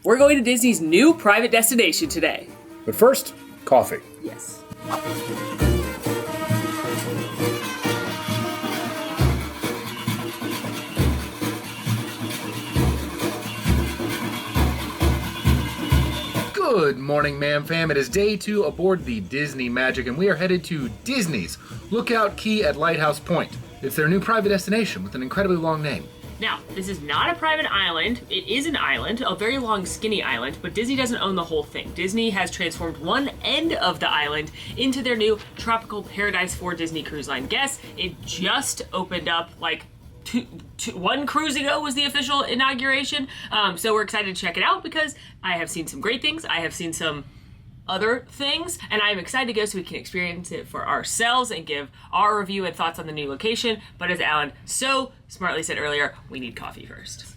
We're going to Disney's new private destination today. But first, coffee. Yes. Good morning, Mam Fam. It is day 2 aboard the Disney Magic, and we are headed to Disney's Lookout Cay at Lighthouse Point. It's their new private destination with an incredibly long name. Now, this is not a private island. It is an island, a very long, skinny island, but Disney doesn't own the whole thing. Disney has transformed one end of the island into their new tropical paradise for Disney Cruise Line guests. It just opened up like one cruise ago was the official inauguration. So we're excited to check it out because I have seen some great things. I have seen some other things, and I'm excited to go so we can experience it for ourselves and give our review and thoughts on the new location. But as Alan so smartly said earlier, we need coffee first.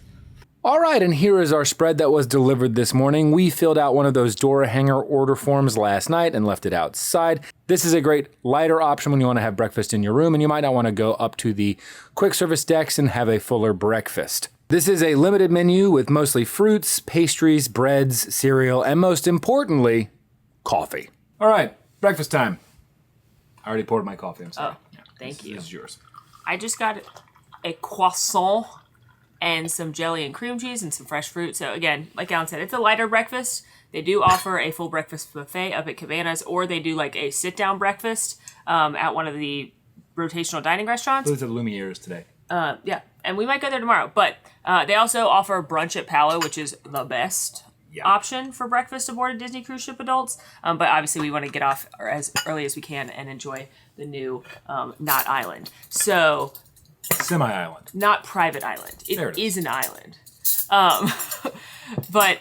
All right, and here is our spread that was delivered this morning. We filled out one of those door hanger order forms last night and left it outside. This is a great lighter option when you want to have breakfast in your room and you might not want to go up to the quick service decks and have a fuller breakfast. This is a limited menu with mostly fruits, pastries, breads, cereal, and most importantly, coffee. All right, breakfast time. I already poured my coffee, I'm sorry. Oh, thank you. This is yours. I just got a croissant and some jelly and cream cheese and some fresh fruit. So again, like Alan said, it's a lighter breakfast. They do offer a full breakfast buffet up at Cabanas, or they do like a sit-down breakfast at one of the rotational dining restaurants. Those are the Lumieres today. Yeah, and we might go there tomorrow. But they also offer brunch at Palo, which is the best option for breakfast aboard a Disney cruise ship adults. But obviously we want to get off as early as we can and enjoy the new not island. So... Semi-island. Not private island. It is an island. But,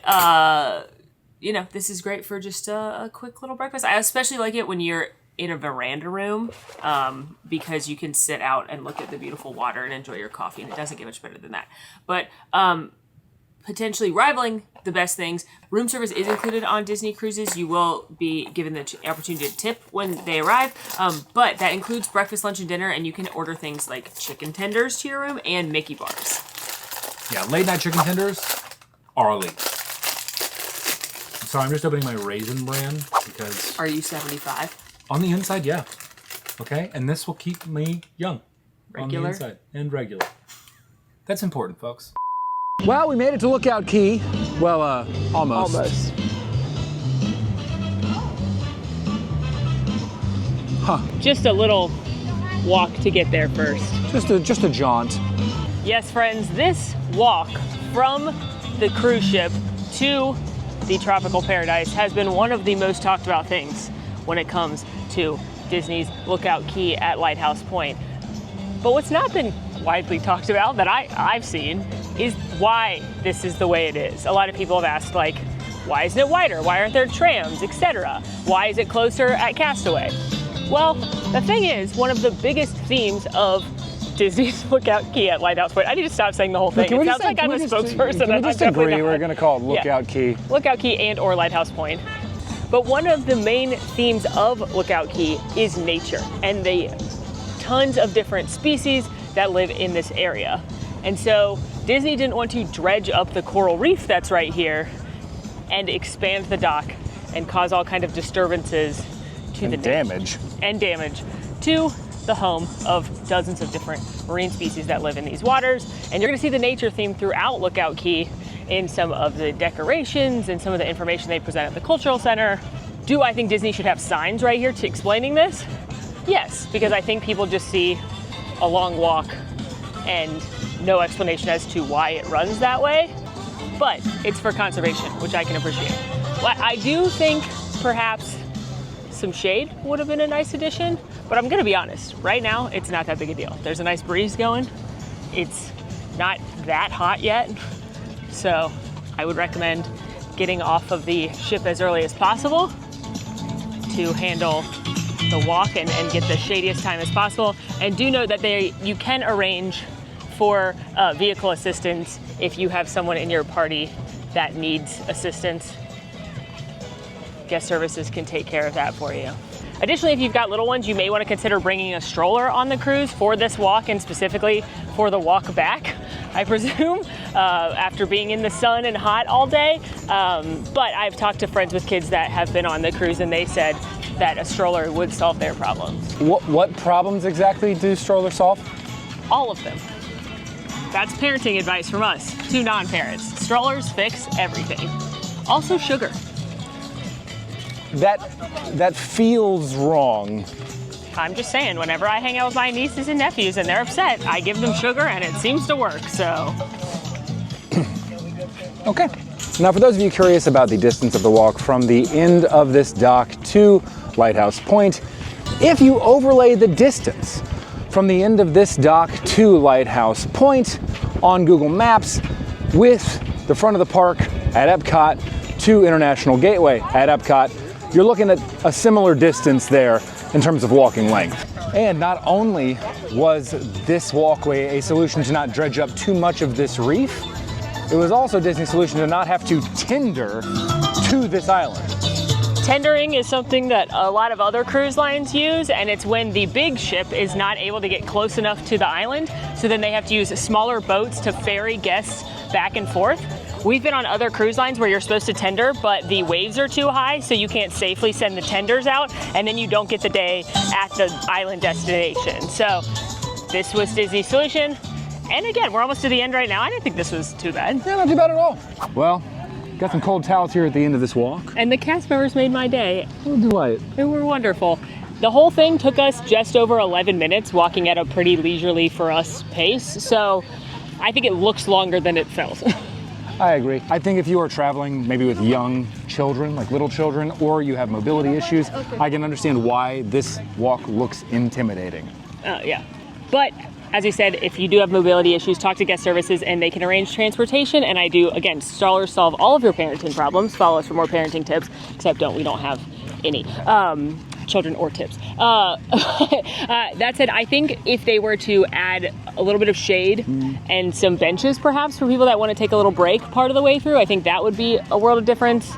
this is great for just a quick little breakfast. I especially like it when you're in a veranda room because you can sit out and look at the beautiful water and enjoy your coffee, and it doesn't get much better than that. But potentially rivaling the best things, room service is included on Disney cruises. You will be given the opportunity to tip when they arrive, but that includes breakfast, lunch, and dinner, and you can order things like chicken tenders to your room and Mickey bars. Yeah, late night chicken tenders are elite. So I'm just opening my Raisin Bran because... Are you 75? On the inside, yeah. Okay, and this will keep me young. Regular? On the inside, and regular. That's important, folks. Well, we made it to Lookout Cay. Well, almost. Almost. Huh. Just a little walk to get there first. Just a jaunt. Yes, friends, this walk from the cruise ship to the tropical paradise has been one of the most talked about things when it comes to Disney's Lookout Cay at Lighthouse Point. But what's not been widely talked about that I've seen is why this is the way it is. A lot of people have asked, like, why isn't it wider? Why aren't there trams, etc.? Why is it closer at Castaway? Well, the thing is, one of the biggest themes of Disney's Lookout Cay at Lighthouse Point. I need to stop saying the whole thing. It sounds like I'm a spokesperson. Can we just agree we're going to call it Lookout Cay? Lookout Cay and or Lighthouse Point. But one of the main themes of Lookout Cay is nature and the tons of different species that live in this area. And so Disney didn't want to dredge up the coral reef that's right here and expand the dock and cause all kind of disturbances to the damage to the home of dozens of different marine species that live in these waters. And you're going to see the nature theme throughout Lookout Cay in some of the decorations and some of the information they present at the Cultural Center. Do I think Disney should have signs right here to explaining this? Yes, because I think people just see a long walk and no explanation as to why it runs that way, but it's for conservation, which I can appreciate. Well, I do think perhaps some shade would have been a nice addition, but I'm gonna be honest, right now it's not that big a deal. There's a nice breeze going. It's not that hot yet, so I would recommend getting off of the ship as early as possible to handle the walk and get the shadiest time as possible. And do note that you can arrange for vehicle assistance if you have someone in your party that needs assistance. Guest services can take care of that for you. Additionally, if you've got little ones, you may want to consider bringing a stroller on the cruise for this walk and specifically for the walk back, I presume. after being in the sun and hot all day. But I've talked to friends with kids that have been on the cruise, and they said that a stroller would solve their problems. What problems exactly do strollers solve? All of them. That's parenting advice from us to non-parents. Strollers fix everything. Also sugar. That feels wrong. I'm just saying, whenever I hang out with my nieces and nephews and they're upset, I give them sugar and it seems to work, so. Okay. Now, for those of you curious about the distance of the walk from the end of this dock to Lighthouse Point, if you overlay the distance from the end of this dock to Lighthouse Point on Google Maps with the front of the park at Epcot to International Gateway at Epcot, you're looking at a similar distance there in terms of walking length. And not only was this walkway a solution to not dredge up too much of this reef, it was also Disney's solution to not have to tender to this island. Tendering is something that a lot of other cruise lines use, and it's when the big ship is not able to get close enough to the island, so then they have to use smaller boats to ferry guests back and forth. We've been on other cruise lines where you're supposed to tender, but the waves are too high, so you can't safely send the tenders out, and then you don't get the day at the island destination. So this was Disney's solution. And again, we're almost to the end right now. I didn't think this was too bad. Yeah, not too bad at all. Well, got some cold towels here at the end of this walk. And the cast members made my day. What a delight. They were wonderful. The whole thing took us just over 11 minutes, walking at a pretty leisurely for us pace. So I think it looks longer than it felt. I agree. I think if you are traveling maybe with young children, like little children, or you have mobility issues, I can understand why this walk looks intimidating. Yeah. But as you said, if you do have mobility issues, talk to guest services and they can arrange transportation. And I do, again, strollers solve all of your parenting problems. Follow us for more parenting tips, except we don't have any children or tips. That said, I think if they were to add a little bit of shade and some benches perhaps for people that want to take a little break part of the way through, I think that would be a world of difference.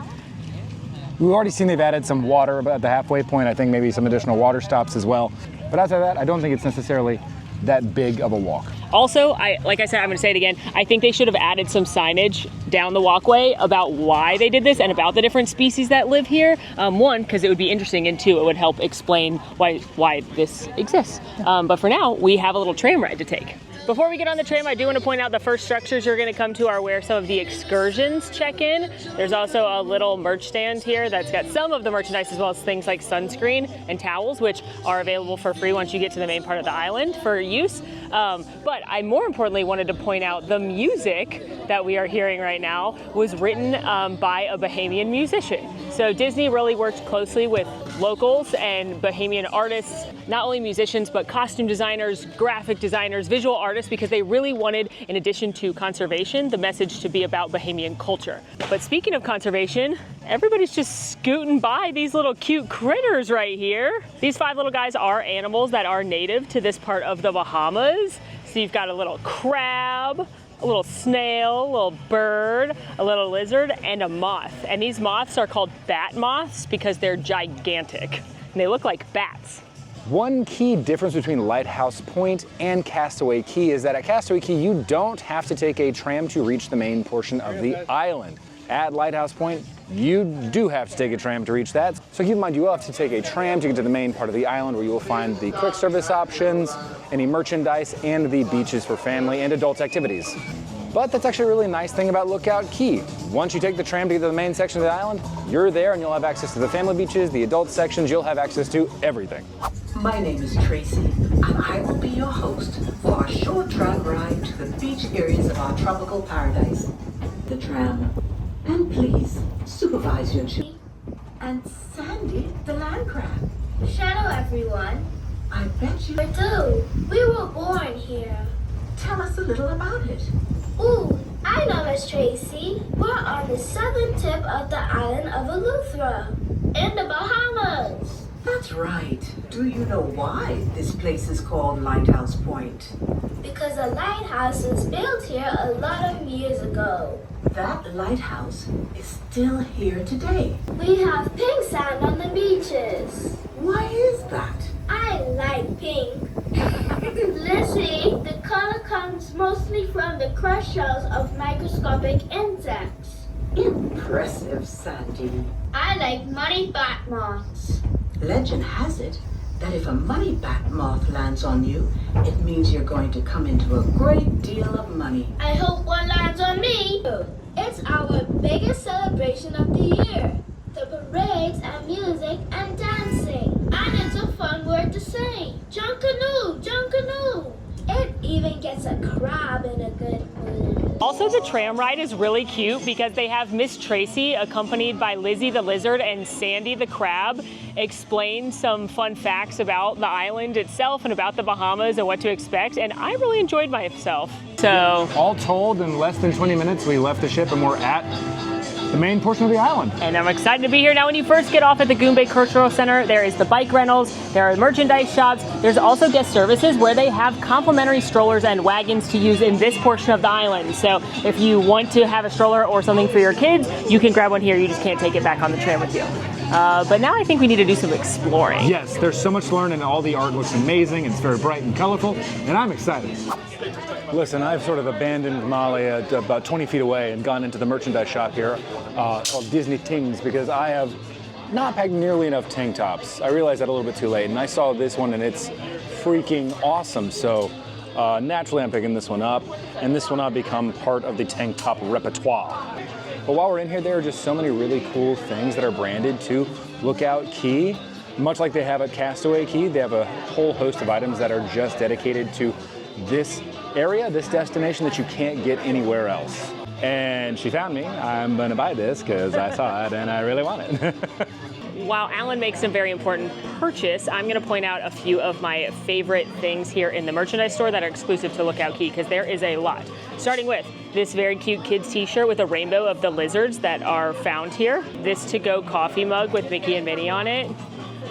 We've already seen they've added some water at the halfway point. I think maybe some additional water stops as well. But outside of that, I don't think it's necessarily that big of a walk. Also, like I said, I'm going to say it again, I think they should have added some signage down the walkway about why they did this and about the different species that live here. One, because it would be interesting, and two, it would help explain why this exists. But for now, we have a little tram ride to take. Before we get on the tram, I do want to point out the first structures you're going to come to are where some of the excursions check in. There's also a little merch stand here that's got some of the merchandise as well as things like sunscreen and towels, which are available for free once you get to the main part of the island for use. But I more importantly wanted to point out the music that we are hearing right now was written by a Bahamian musician. So Disney really worked closely with locals and Bahamian artists, not only musicians, but costume designers, graphic designers, visual artists, because they really wanted, in addition to conservation, the message to be about Bahamian culture. But speaking of conservation, everybody's just scooting by these little cute critters right here. These 5 little guys are animals that are native to this part of the Bahamas. So you've got a little crab, a little snail, a little bird, a little lizard, and a moth. And these moths are called bat moths because they're gigantic and they look like bats. One key difference between Lighthouse Point and Castaway Cay is that at Castaway Cay, you don't have to take a tram to reach the main portion of the island. At Lighthouse Point, you do have to take a tram to reach that. So keep in mind, you will have to take a tram to get to the main part of the island where you will find the quick service options, any merchandise, and the beaches for family and adult activities. But that's actually a really nice thing about Lookout Cay. Once you take the tram to get to the main section of the island, you're there and you'll have access to the family beaches, the adult sections, you'll have access to everything. My name is Tracy, and I will be your host for our short tram ride to the beach areas of our tropical paradise, the tram. And please, supervise your children. And Sandy, the land crab. Shadow everyone. I bet you do. We were born here. Tell us a little about it. Ooh, I know, Miss Tracy. We're on the southern tip of the island of Eleuthera, in the Bahamas. That's right. Do you know why this place is called Lighthouse Point? Because a lighthouse was built here a lot of years ago. That lighthouse is still here today. We have pink sand on the beaches. Why is that? I like pink. Lizzie, the color comes mostly from the crushed shells of microscopic insects. Impressive, Sandy. I like money bat moths. Legend has it that if a money bat moth lands on you, it means you're going to come into a great deal of money. I hope one lands on me. It's our biggest celebration of the year. The parades and music and dancing. And it's a fun word to say. Junkanoo, Junkanoo. It even gets a crab in a good mood. Also, the tram ride is really cute because they have Miss Tracy accompanied by Lizzie the lizard and Sandy the crab explain some fun facts about the island itself and about the Bahamas and what to expect, and I really enjoyed myself. So, All told, in less than 20 minutes, we left the ship and we're at the main portion of the island. and I'm excited to be here. Now, when you first get off at the Goombay Cultural Center, there is the bike rentals, there are merchandise shops, there's also guest services where they have complimentary strollers and wagons to use in this portion of the island. So if you want to have a stroller or something for your kids, you can grab one here. You just can't take it back on the tram with you. But now I think we need to do some exploring. Yes, there's so much to learn and all the art looks amazing. It's very bright and colorful, and I'm excited. Listen, I've sort of abandoned Molly at about 20 feet away and gone into the merchandise shop here called Disney Tings because I have not packed nearly enough tank tops. I realized that a little bit too late, and I saw this one and it's freaking awesome. So naturally I'm picking this one up, and this will now become part of the tank top repertoire. But while we're in here, there are just so many really cool things that are branded to Lookout Cay. Much like they have at Castaway Cay, they have a whole host of items that are just dedicated to this area, this destination that you can't get anywhere else. And she found me. I'm gonna buy this because I saw it and I really want it. While Alan makes a very important purchase, I'm going to point out a few of my favorite things here in the merchandise store that are exclusive to Lookout Cay, because there is a lot. Starting with this very cute kids t-shirt with a rainbow of the lizards that are found here. This to-go coffee mug with Mickey and Minnie on it.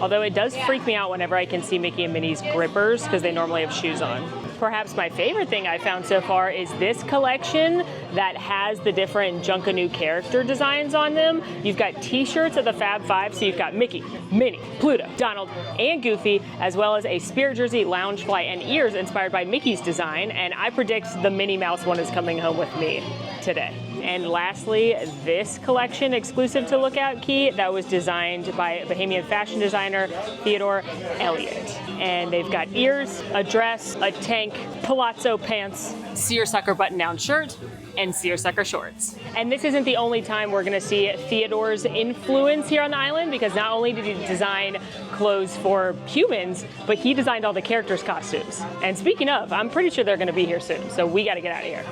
Although it does freak me out whenever I can see Mickey and Minnie's grippers because they normally have shoes on. Perhaps my favorite thing I found so far is this collection that has the different Junkanoo character designs on them. You've got t-shirts of the Fab Five, so you've got Mickey, Minnie, Pluto, Donald, and Goofy, as well as a Spirit jersey, Loungefly, and ears inspired by Mickey's design, and I predict the Minnie Mouse one is coming home with me today. And lastly, this collection exclusive to Lookout Cay that was designed by Bahamian fashion designer Theodore Elliott. And they've got ears, a dress, a tank, palazzo pants, seersucker button-down shirt, and seersucker shorts. And this isn't the only time we're gonna see Theodore's influence here on the island, because not only did he design clothes for humans, but he designed all the characters' costumes. And speaking of, I'm pretty sure they're gonna be here soon, so we gotta get out of here.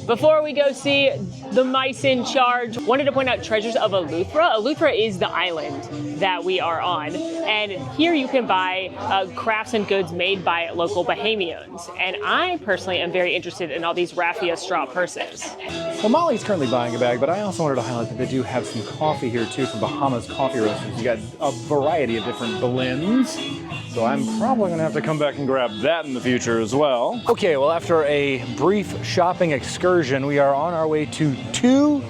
Before we go see the mice in charge, wanted to point out Treasures of Eleuthera. Eleuthera is the island that we are on, and here you can buy crafts and goods made by local Bahamians. And I personally am very interested in all these raffia straw purses. Well, Molly's currently buying a bag, but I also wanted to highlight that they do have some coffee here too from Bahamas Coffee Roasters. You got a variety of different blends. So I'm probably gonna have to come back and grab that in the future as well. Okay, well, after a brief shopping excursion, we are on our way to True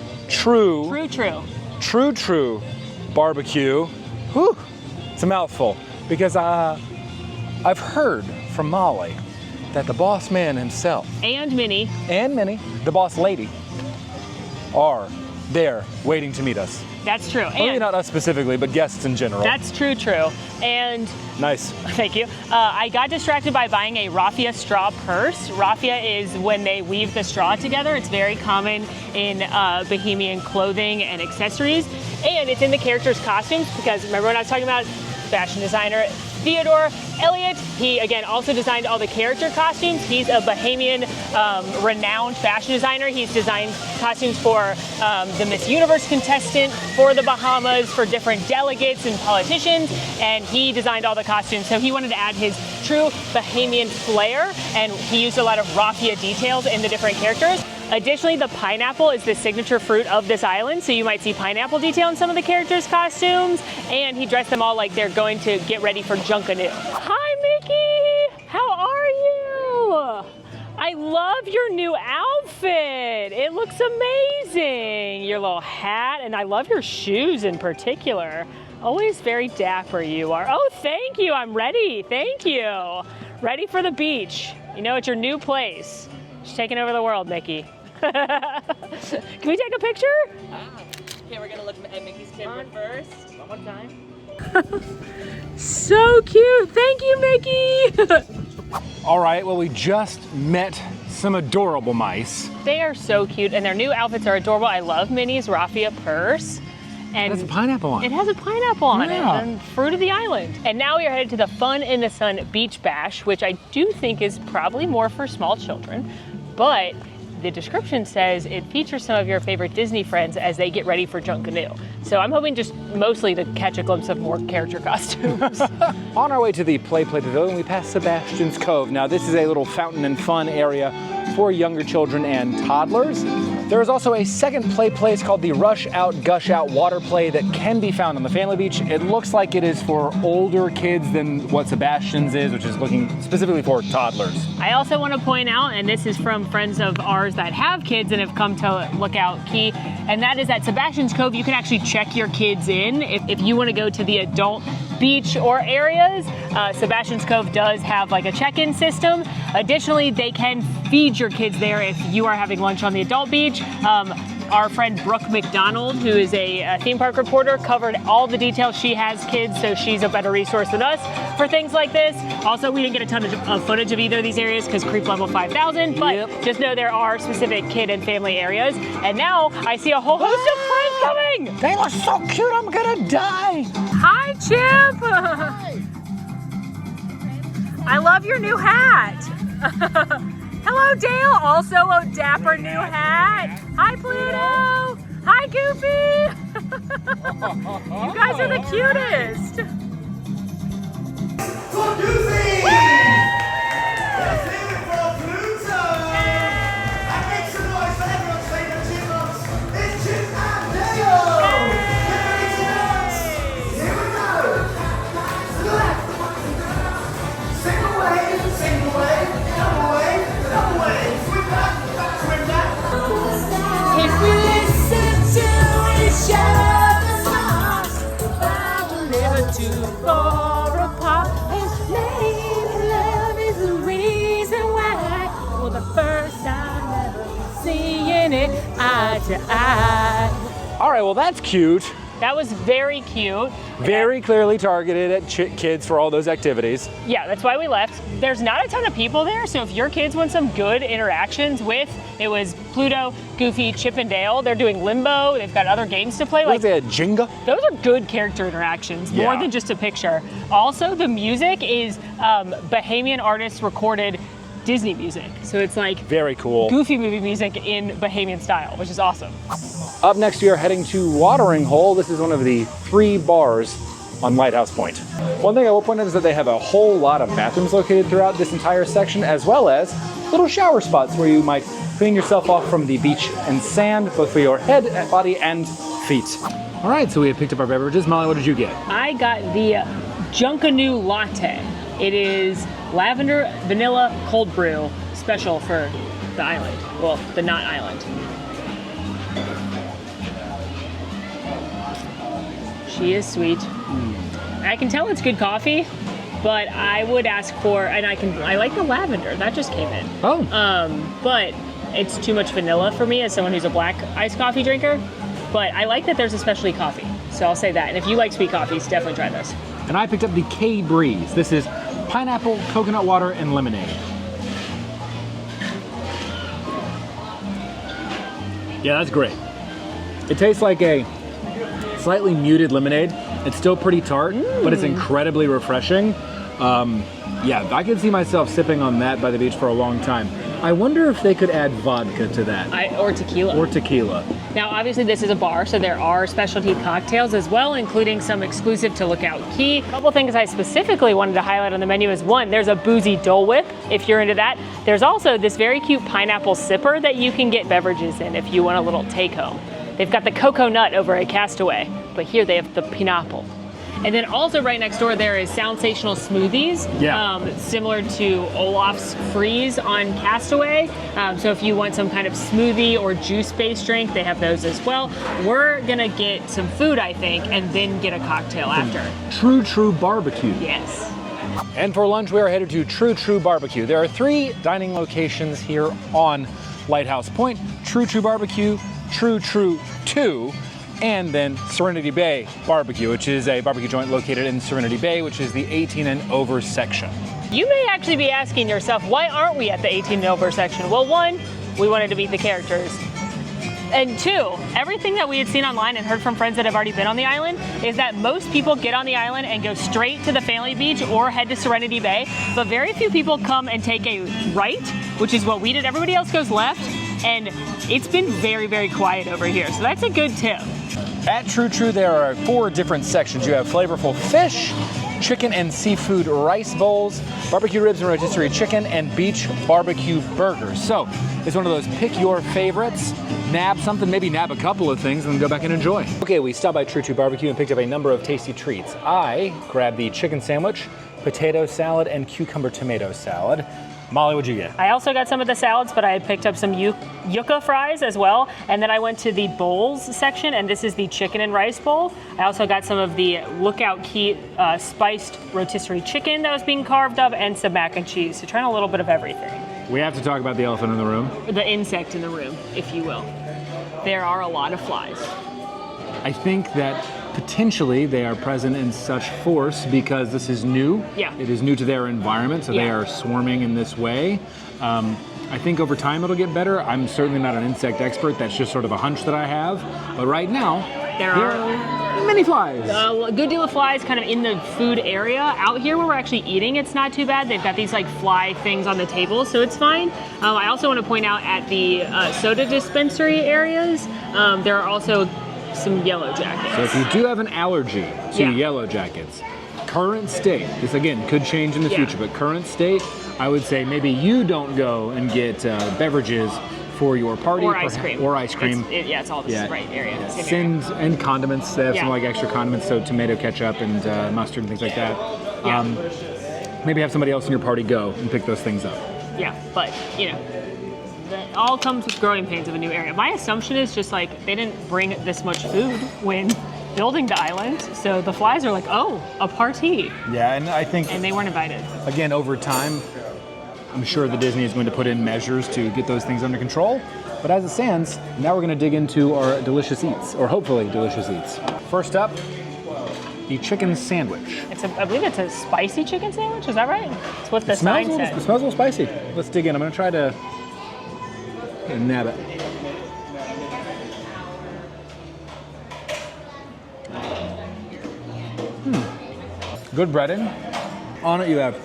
Barbecue. Whew, it's a mouthful, because I've heard from Molly that the boss man himself And Minnie. and Minnie, the boss lady, are there waiting to meet us. That's true. Maybe And not us specifically, but guests in general. that's true. And Nice. thank you. I got distracted by buying a raffia straw purse. Raffia is when they weave the straw together. It's very common in Bahamian clothing and accessories. And it's in the characters' costumes, because remember when I was talking about fashion designer Theodore Elliott? He, again, also designed all the character costumes. He's a Bahamian renowned fashion designer. He's designed costumes for the Miss Universe contestant, for the Bahamas, for different delegates and politicians, and he designed all the costumes. So he wanted to add his true Bahamian flair, and he used a lot of raffia details in the different characters. Additionally, the pineapple is the signature fruit of this island, so you might see pineapple detail in some of the characters' costumes, and he dressed them all like they're going to get ready for Junkanoo. Hi, Mickey! How are you? I love your new outfit. It looks amazing. Your little hat, and I love your shoes in particular. Always very dapper you are. Oh, thank you. I'm ready. Thank you. Ready for the beach. You know, it's your new place. She's taking over the world, Mickey. Can we take a picture? Okay, we're gonna look at Mickey's camera first. One more time. So cute. Thank you, Mickey. All right, well, we just met some adorable mice. They are so cute, and their new outfits are adorable. I love Minnie's raffia purse. And It has a pineapple on it. It has a pineapple on Yeah. it, and fruit of the island. And now we are headed to the Fun in the Sun Beach Bash, which I do think is probably more for small children, but the description says it features some of your favorite Disney friends as they get ready for Junkanoo. So I'm hoping just mostly to catch a glimpse of more character costumes. On our way to the Play Pavilion, we pass Sebastian's Cove. Now, this is a little fountain and fun area for younger children and toddlers. There is also a second play place called the Rush Out, Gush Out water play that can be found on the family beach. It looks like it is for older kids than what Sebastian's is, which is looking specifically for toddlers. I also want to point out, and this is from friends of ours that have kids and have come to Lookout Cay, and that is at Sebastian's Cove, you can actually check your kids in. If you want to go to the adult beach or areas, Sebastian's Cove does have like a check-in system. Additionally, they can feed your kids there if you are having lunch on the adult beach. Our friend Brooke McDonald, who is a theme park reporter, covered all the details. She has kids, so she's a better resource than us for things like this. Also, we didn't get a ton of footage of either of these areas because creep level 5,000, but just know there are specific kid and family areas. And now I see a whole host of friends coming. They look so cute, I'm gonna die. Hi, Chip. I love your new hat. Hello, Dale. Also a dapper new hat. Hi, Pluto. Hi, Goofy. You guys are the cutest. For Goofy! Let's hear it for Pluto! And make some noise for everyone's favourite chipmunks. It's Chip and Dale! Get ready to dance! Here we go! To the left! Single wave, single wave, double wave, double wave. Swing back, swing back. If we listen to each other's songs, I will never too far apart. And maybe love is the reason why, for the first time ever, seeing it eye to eye. All right, well, that's cute. That was very cute. Very clearly targeted at kids for all those activities. Yeah, that's why we left. There's not a ton of people there, so if your kids want some good interactions with, it was Pluto, Goofy, Chip and Dale. They're doing Limbo. They've got other games to play. Like they had Jenga. Those are good character interactions, more than just a picture. Also, the music is Bahamian artists recorded Disney music. So it's like very cool. Goofy movie music in Bahamian style, which is awesome. Up next, we are heading to Watering Hole. This is one of the 3 bars on Lighthouse Point. One thing I will point out is that they have a whole lot of bathrooms located throughout this entire section, as well as little shower spots where you might clean yourself off from the beach and sand, both for your head, body, and feet. All right, so we have picked up our beverages. Molly, what did you get? I got the Junkanoo latte. It is lavender vanilla cold brew, special for the island. Well, the not island. She is sweet. I can tell it's good coffee, but I would ask for, and I like the lavender, that just came in. Oh. But it's too much vanilla for me as someone who's a black iced coffee drinker. But I like that there's a specialty coffee, so I'll say that. And if you like sweet coffees, definitely try this. And I picked up the Cay Breeze. This is pineapple, coconut water, and lemonade. Yeah, that's great. It tastes like a slightly muted lemonade. It's still pretty tart, but it's incredibly refreshing. Yeah, I could see myself sipping on that by the beach for a long time. I wonder if they could add vodka to that. Or tequila. Or tequila. Now, obviously, this is a bar, so there are specialty cocktails as well, including some exclusive to Lookout Cay. A couple things I specifically wanted to highlight on the menu is, one, there's a boozy Dole Whip, if you're into that. There's also this very cute pineapple sipper that you can get beverages in if you want a little take-home. They've got the cocoa nut over at Castaway, but here they have the pineapple. And then also right next door there is Soundsational Smoothies, similar to Olaf's Freeze on Castaway. So if you want some kind of smoothie or juice-based drink, they have those as well. We're gonna get some food, I think, and then get a cocktail after. True barbecue. Yes. And for lunch, we are headed to True True Barbecue. There are 3 dining locations here on Lighthouse Point. True True Barbecue, True True 2, and then Serenity Bay Barbecue, which is a barbecue joint located in Serenity Bay, which is the 18 and over section. You may actually be asking yourself, why aren't we at the 18 and over section? Well, 1, we wanted to meet the characters. And 2, everything that we had seen online and heard from friends that have already been on the island is that most people get on the island and go straight to the family beach or head to Serenity Bay, but very few people come and take a right, which is what we did. Everybody else goes left, and it's been very, very quiet over here. So that's a good tip. At True True, there are 4 different sections. You have flavorful fish, chicken and seafood rice bowls, barbecue ribs and rotisserie chicken, and beach barbecue burgers. So it's one of those pick your favorites, nab something, maybe nab a couple of things, and then go back and enjoy. Okay, we stopped by True True Barbecue and picked up a number of tasty treats. I grabbed the chicken sandwich, potato salad, and cucumber tomato salad. Molly, what'd you get? I also got some of the salads, but I had picked up some yucca fries as well. And then I went to the bowls section, and this is the chicken and rice bowl. I also got some of the Lookout Cay spiced rotisserie chicken that was being carved up, and some mac and cheese. So trying a little bit of everything. We have to talk about the elephant in the room. The insect in the room, if you will. There are a lot of flies. I think that potentially they are present in such force because this is new. Yeah. It is new to their environment, so they Yeah. are swarming in this way. I think over time it'll get better. I'm certainly not an insect expert. That's just sort of a hunch that I have. But right now, There are many flies. a good deal of flies kind of in the food area. Out here where we're actually eating, it's not too bad. They've got these like fly things on the table, so it's fine. I also want to point out at the soda dispensary areas, there are also some yellow jackets. So if you do have an allergy to Yeah. yellow jackets, current state, this again could change in the Yeah. future, but current state, I would say maybe you don't go and get beverages for your party. Or ice cream. Or ice cream. It's all this right area. Yeah. Same area. And condiments. They have some Yeah. like extra condiments, so tomato ketchup and mustard and things like that. Yeah. Maybe have somebody else in your party go and pick those things up. Yeah, but you know, that all comes with growing pains of a new area. My assumption is just like they didn't bring this much food when building the island, so the flies are like, oh, a party, Yeah, and I think and they weren't invited. again, over time, I'm sure the Disney is going to put in measures to get those things under control. But as it stands, now we're going to dig into our delicious eats, or hopefully delicious eats. First up, the chicken sandwich. I believe it's a spicy chicken sandwich. Is that right? It's what the sign It said. smells a little spicy. Let's dig in. I'm going to try to nab it. Good breading. On it you have,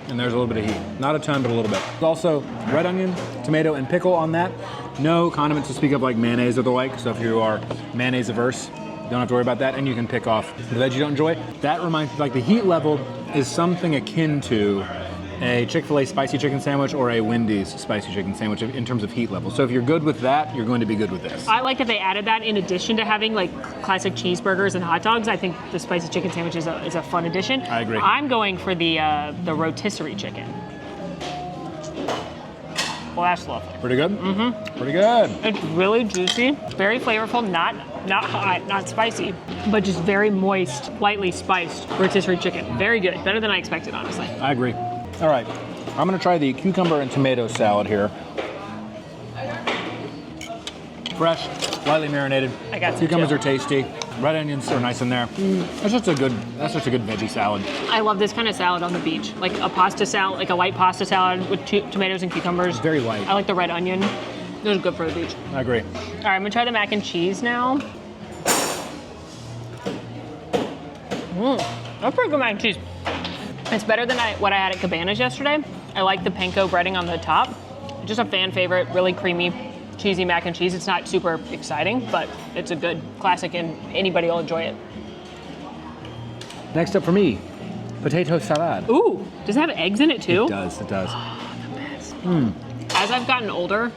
and there's a little bit of heat. Not a ton, but a little bit. Also, red onion, tomato, and pickle on that. No condiments to speak of like mayonnaise or the like, so if you are mayonnaise averse, you don't have to worry about that, and you can pick off the veg you don't enjoy. That reminds me, like the heat level is something akin to a Chick-fil-A spicy chicken sandwich or a Wendy's spicy chicken sandwich in terms of heat level. So if you're good with that, you're going to be good with this. I like that they added that in addition to having like classic cheeseburgers and hot dogs. I think the spicy chicken sandwich is a fun addition. I agree. I'm going for the rotisserie chicken. Well, that's lovely. Pretty good? Mm-hmm. Pretty good. It's really juicy, very flavorful, not hot, not spicy, but just very moist, lightly spiced rotisserie chicken. Very good, better than I expected, honestly. I agree. All right, I'm gonna try the cucumber and tomato salad here. Fresh, lightly marinated. I got some Cucumbers too. are tasty. Red onions are nice in there. That's just a good veggie salad. I love this kind of salad on the beach, like a pasta salad, like a light pasta salad with tomatoes and cucumbers. Very light. I like the red onion. Those are good for the beach. I agree. All right, I'm gonna try the mac and cheese now. That's pretty good mac and cheese. It's better than what I had at Cabana's yesterday. I like the panko breading on the top. Just a fan favorite, really creamy, cheesy mac and cheese. It's not super exciting, but it's a good classic and anybody will enjoy it. Next up for me, potato salad. Ooh, does it have eggs in it too? It does. As I've gotten older,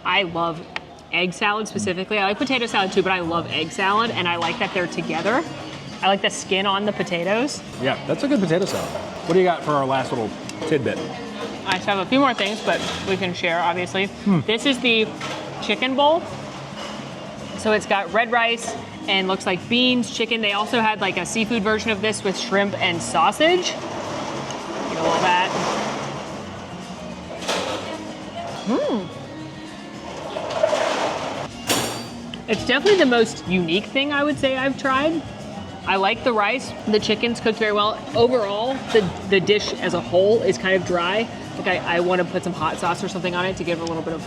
I love egg salad specifically. I like potato salad too, but I love egg salad, and I like that they're together. I like the skin on the potatoes. Yeah, that's a good potato salad. What do you got for our last little tidbit? I just have a few more things, but we can share, obviously. This is the chicken bowl. So it's got red rice and looks like beans, chicken. They also had like a seafood version of this with shrimp and sausage. Get a little of that. It's definitely the most unique thing I would say I've tried. I like the rice. The chicken's cooked very well. Overall, the dish as a whole is kind of dry. Like I want to put some hot sauce or something on it to give it a little bit of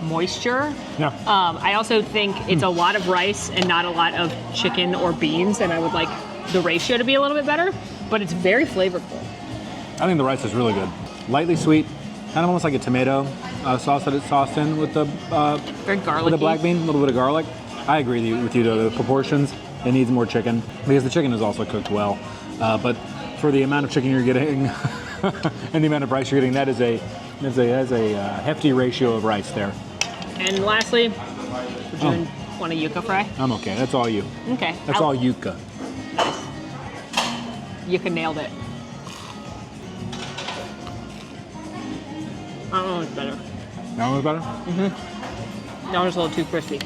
moisture. Yeah. I also think it's a lot of rice and not a lot of chicken or beans, and I would like the ratio to be a little bit better, but it's very flavorful. I think the rice is really good. Lightly sweet, kind of almost like a tomato sauce that it's sauced in with the Very garlicky. with the black bean, a little bit of garlic. I agree with you though, the proportions, it needs more chicken because the chicken is also cooked well. But for the amount of chicken you're getting and the amount of rice you're getting, that is a hefty ratio of rice there. And lastly, would you want a yucca fry? I'm okay, that's all you. Okay. That's all yucca. Yucca nailed it. I don't know what's better. That one was better? That one's a little too crispy.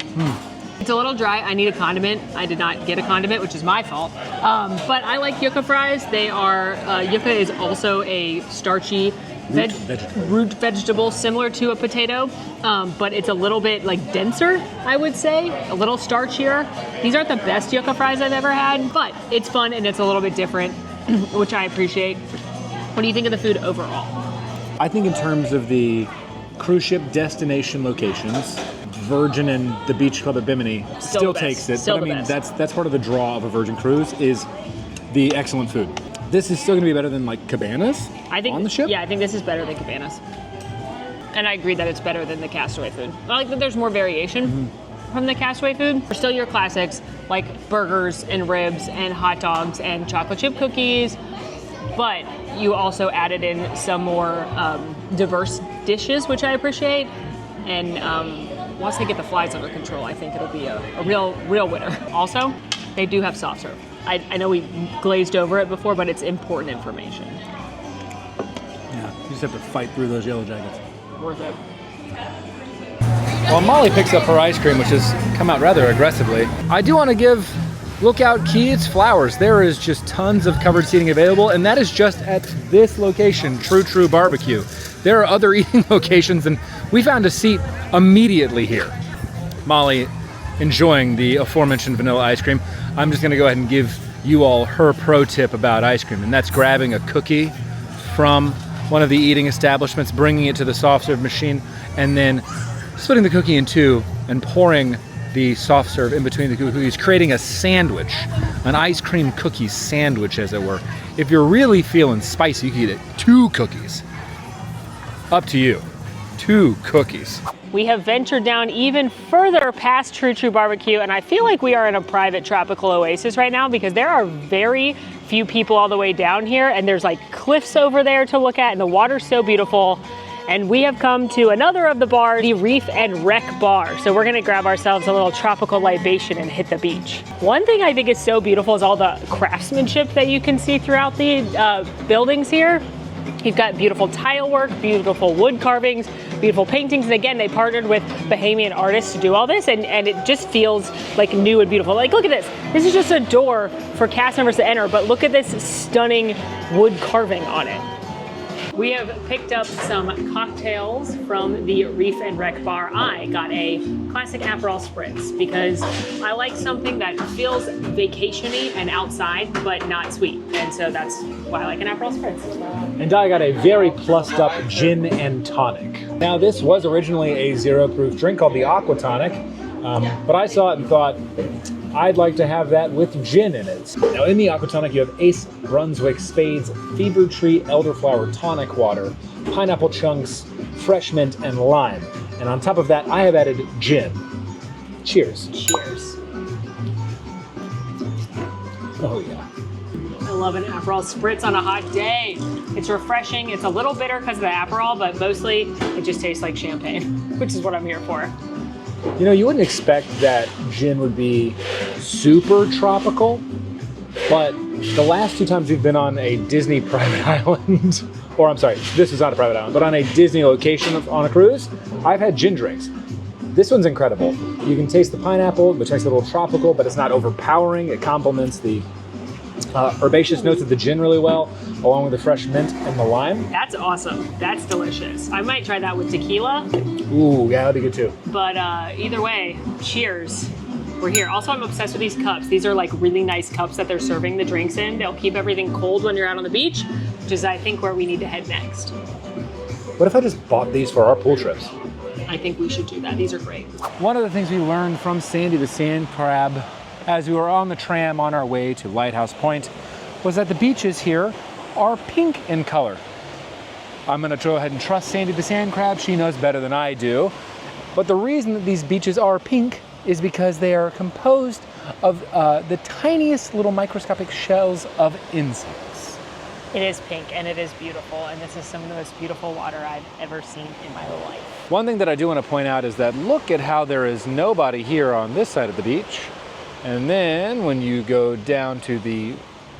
It's a little dry. I need a condiment. I did not get a condiment, which is my fault. But I like yucca fries. They are, yucca is also a starchy root vegetable similar to a potato, but it's a little bit like denser, I would say, a little starchier. These aren't the best yucca fries I've ever had, but it's fun and it's a little bit different, which I appreciate. What do you think of the food overall? I think in terms of the cruise ship destination locations, Virgin and the Beach Club at Bimini still takes it. Still but I mean, the best. that's part of the draw of a Virgin cruise is the excellent food. This is still going to be better than like Cabanas on the ship? Yeah, I think this is better than Cabanas. And I agree that it's better than the Castaway food. I like that there's more variation from the Castaway food. There's still your classics like burgers and ribs and hot dogs and chocolate chip cookies, but you also added in some more diverse dishes, which I appreciate. And once they get the flies under control, I think it'll be a real winner. Also, they do have soft serve. I know we glazed over it before, but it's important information. Yeah, you just have to fight through those yellow jackets. Worth it. While Molly picks up her ice cream, which has come out rather aggressively, I do want to give Lookout Cay its flowers. There is just tons of covered seating available, and that is just at this location, True Barbecue. There are other eating locations, and we found a seat immediately here. Molly enjoying the aforementioned vanilla ice cream. I'm just gonna go ahead and give you all her pro tip about ice cream, and that's grabbing a cookie from one of the eating establishments, bringing it to the soft serve machine, and then splitting the cookie in two and pouring the soft serve in between the cookies, creating a sandwich, an ice cream cookie sandwich, as it were. If you're really feeling spicy, you can eat it 2 cookies. Up to you. 2 cookies. We have ventured down even further past True Barbecue, and I feel like we are in a private tropical oasis right now because there are very few people all the way down here, and there's like cliffs over there to look at, and the water's so beautiful. And we have come to another of the bars, the Reef and Rec Bar. So we're gonna grab ourselves a little tropical libation and hit the beach. One thing I think is so beautiful is all the craftsmanship that you can see throughout the buildings here. You've got beautiful tile work, beautiful wood carvings, beautiful paintings. And again, they partnered with Bahamian artists to do all this, and it just feels like new and beautiful. Like, look at this. This is just a door for cast members to enter, but look at this stunning wood carving on it. We have picked up some cocktails from the Reef and Rec Bar. I got a classic Aperol Spritz because I like something that feels vacation-y and outside, but not sweet. And so that's why I like an Aperol Spritz. And I got a very plussed up gin and tonic. Now this was originally a 0 proof drink called the Aqua Tonic, but I saw it and thought, I'd like to have that with gin in it. Now in the Aqua Tonic you have Ace Brunswick Spades Fever Tree Elderflower Tonic Water, pineapple chunks, fresh mint, and lime. And on top of that I have added gin. Cheers. Cheers. Oh yeah. I love an Aperol Spritz on a hot day. It's refreshing. It's a little bitter because of the Aperol, but mostly it just tastes like champagne, which is what I'm here for. You know, you wouldn't expect that gin would be super tropical, but the last 2 times we've been on a Disney private island, or I'm sorry, this is not a private island, but on a Disney location on a cruise, I've had gin drinks. This one's incredible. You can taste the pineapple, which makes it a little tropical, but it's not overpowering. It complements the herbaceous notes of the gin really well, along with the fresh mint and the lime. That's awesome. That's delicious. I might try that with tequila. Ooh, yeah, that'd be good too. But either way, cheers. We're here. Also, I'm obsessed with these cups. These are like really nice cups that they're serving the drinks in. They'll keep everything cold when you're out on the beach, which is, I think, where we need to head next. What if I just bought these for our pool trips? I think we should do that. These are great. One of the things we learned from Sandy the sand crab as we were on the tram on our way to Lighthouse Point was that the beaches here are pink in color. I'm gonna go ahead and trust Sandy the sand crab. She knows better than I do. But the reason that these beaches are pink is because they are composed of the tiniest little microscopic shells of insects. It is pink and it is beautiful, and this is some of the most beautiful water I've ever seen in my life. One thing that I do want to point out is that look at how there is nobody here on this side of the beach. And then when you go down to the,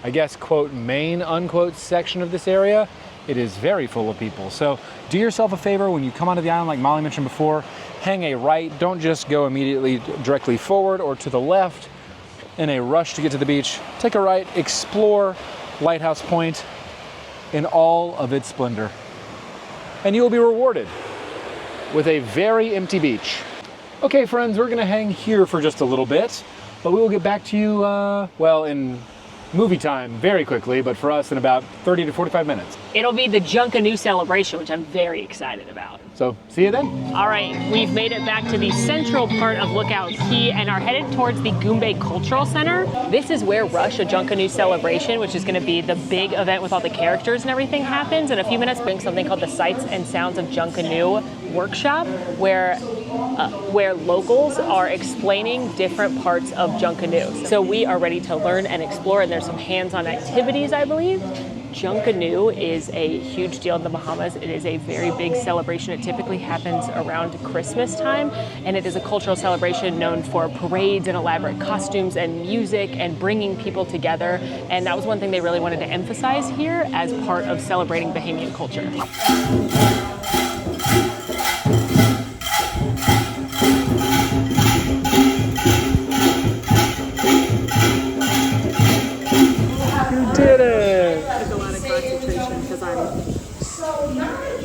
I guess, quote, main, unquote, section of this area, it is very full of people. So do yourself a favor when you come onto the island, like Molly mentioned before, hang a right. Don't just go immediately directly forward or to the left in a rush to get to the beach. Take a right, explore Lighthouse Point in all of its splendor. And you will be rewarded with a very empty beach. Okay, friends, we're gonna hang here for just a little bit, but we will get back to you, well, in movie time very quickly, but for us in about 30 to 45 minutes. It'll be the Junkanoo celebration, which I'm very excited about. So, see you then. All right, we've made it back to the central part of Lookout Cay and are headed towards the Goombay Cultural Center. This is where Rush, a Junkanoo celebration, which is gonna be the big event with all the characters and everything, happens. In a few minutes, we're doing something called the Sights and Sounds of Junkanoo workshop, where locals are explaining different parts of Junkanoo. So we are ready to learn and explore, and there's some hands-on activities, I believe. Junkanoo is a huge deal in the Bahamas. It is a very big celebration. It typically happens around Christmas time, and it is a cultural celebration known for parades and elaborate costumes and music and bringing people together. And that was one thing they really wanted to emphasize here as part of celebrating Bahamian culture. Did it! There's a lot of concentration because I'm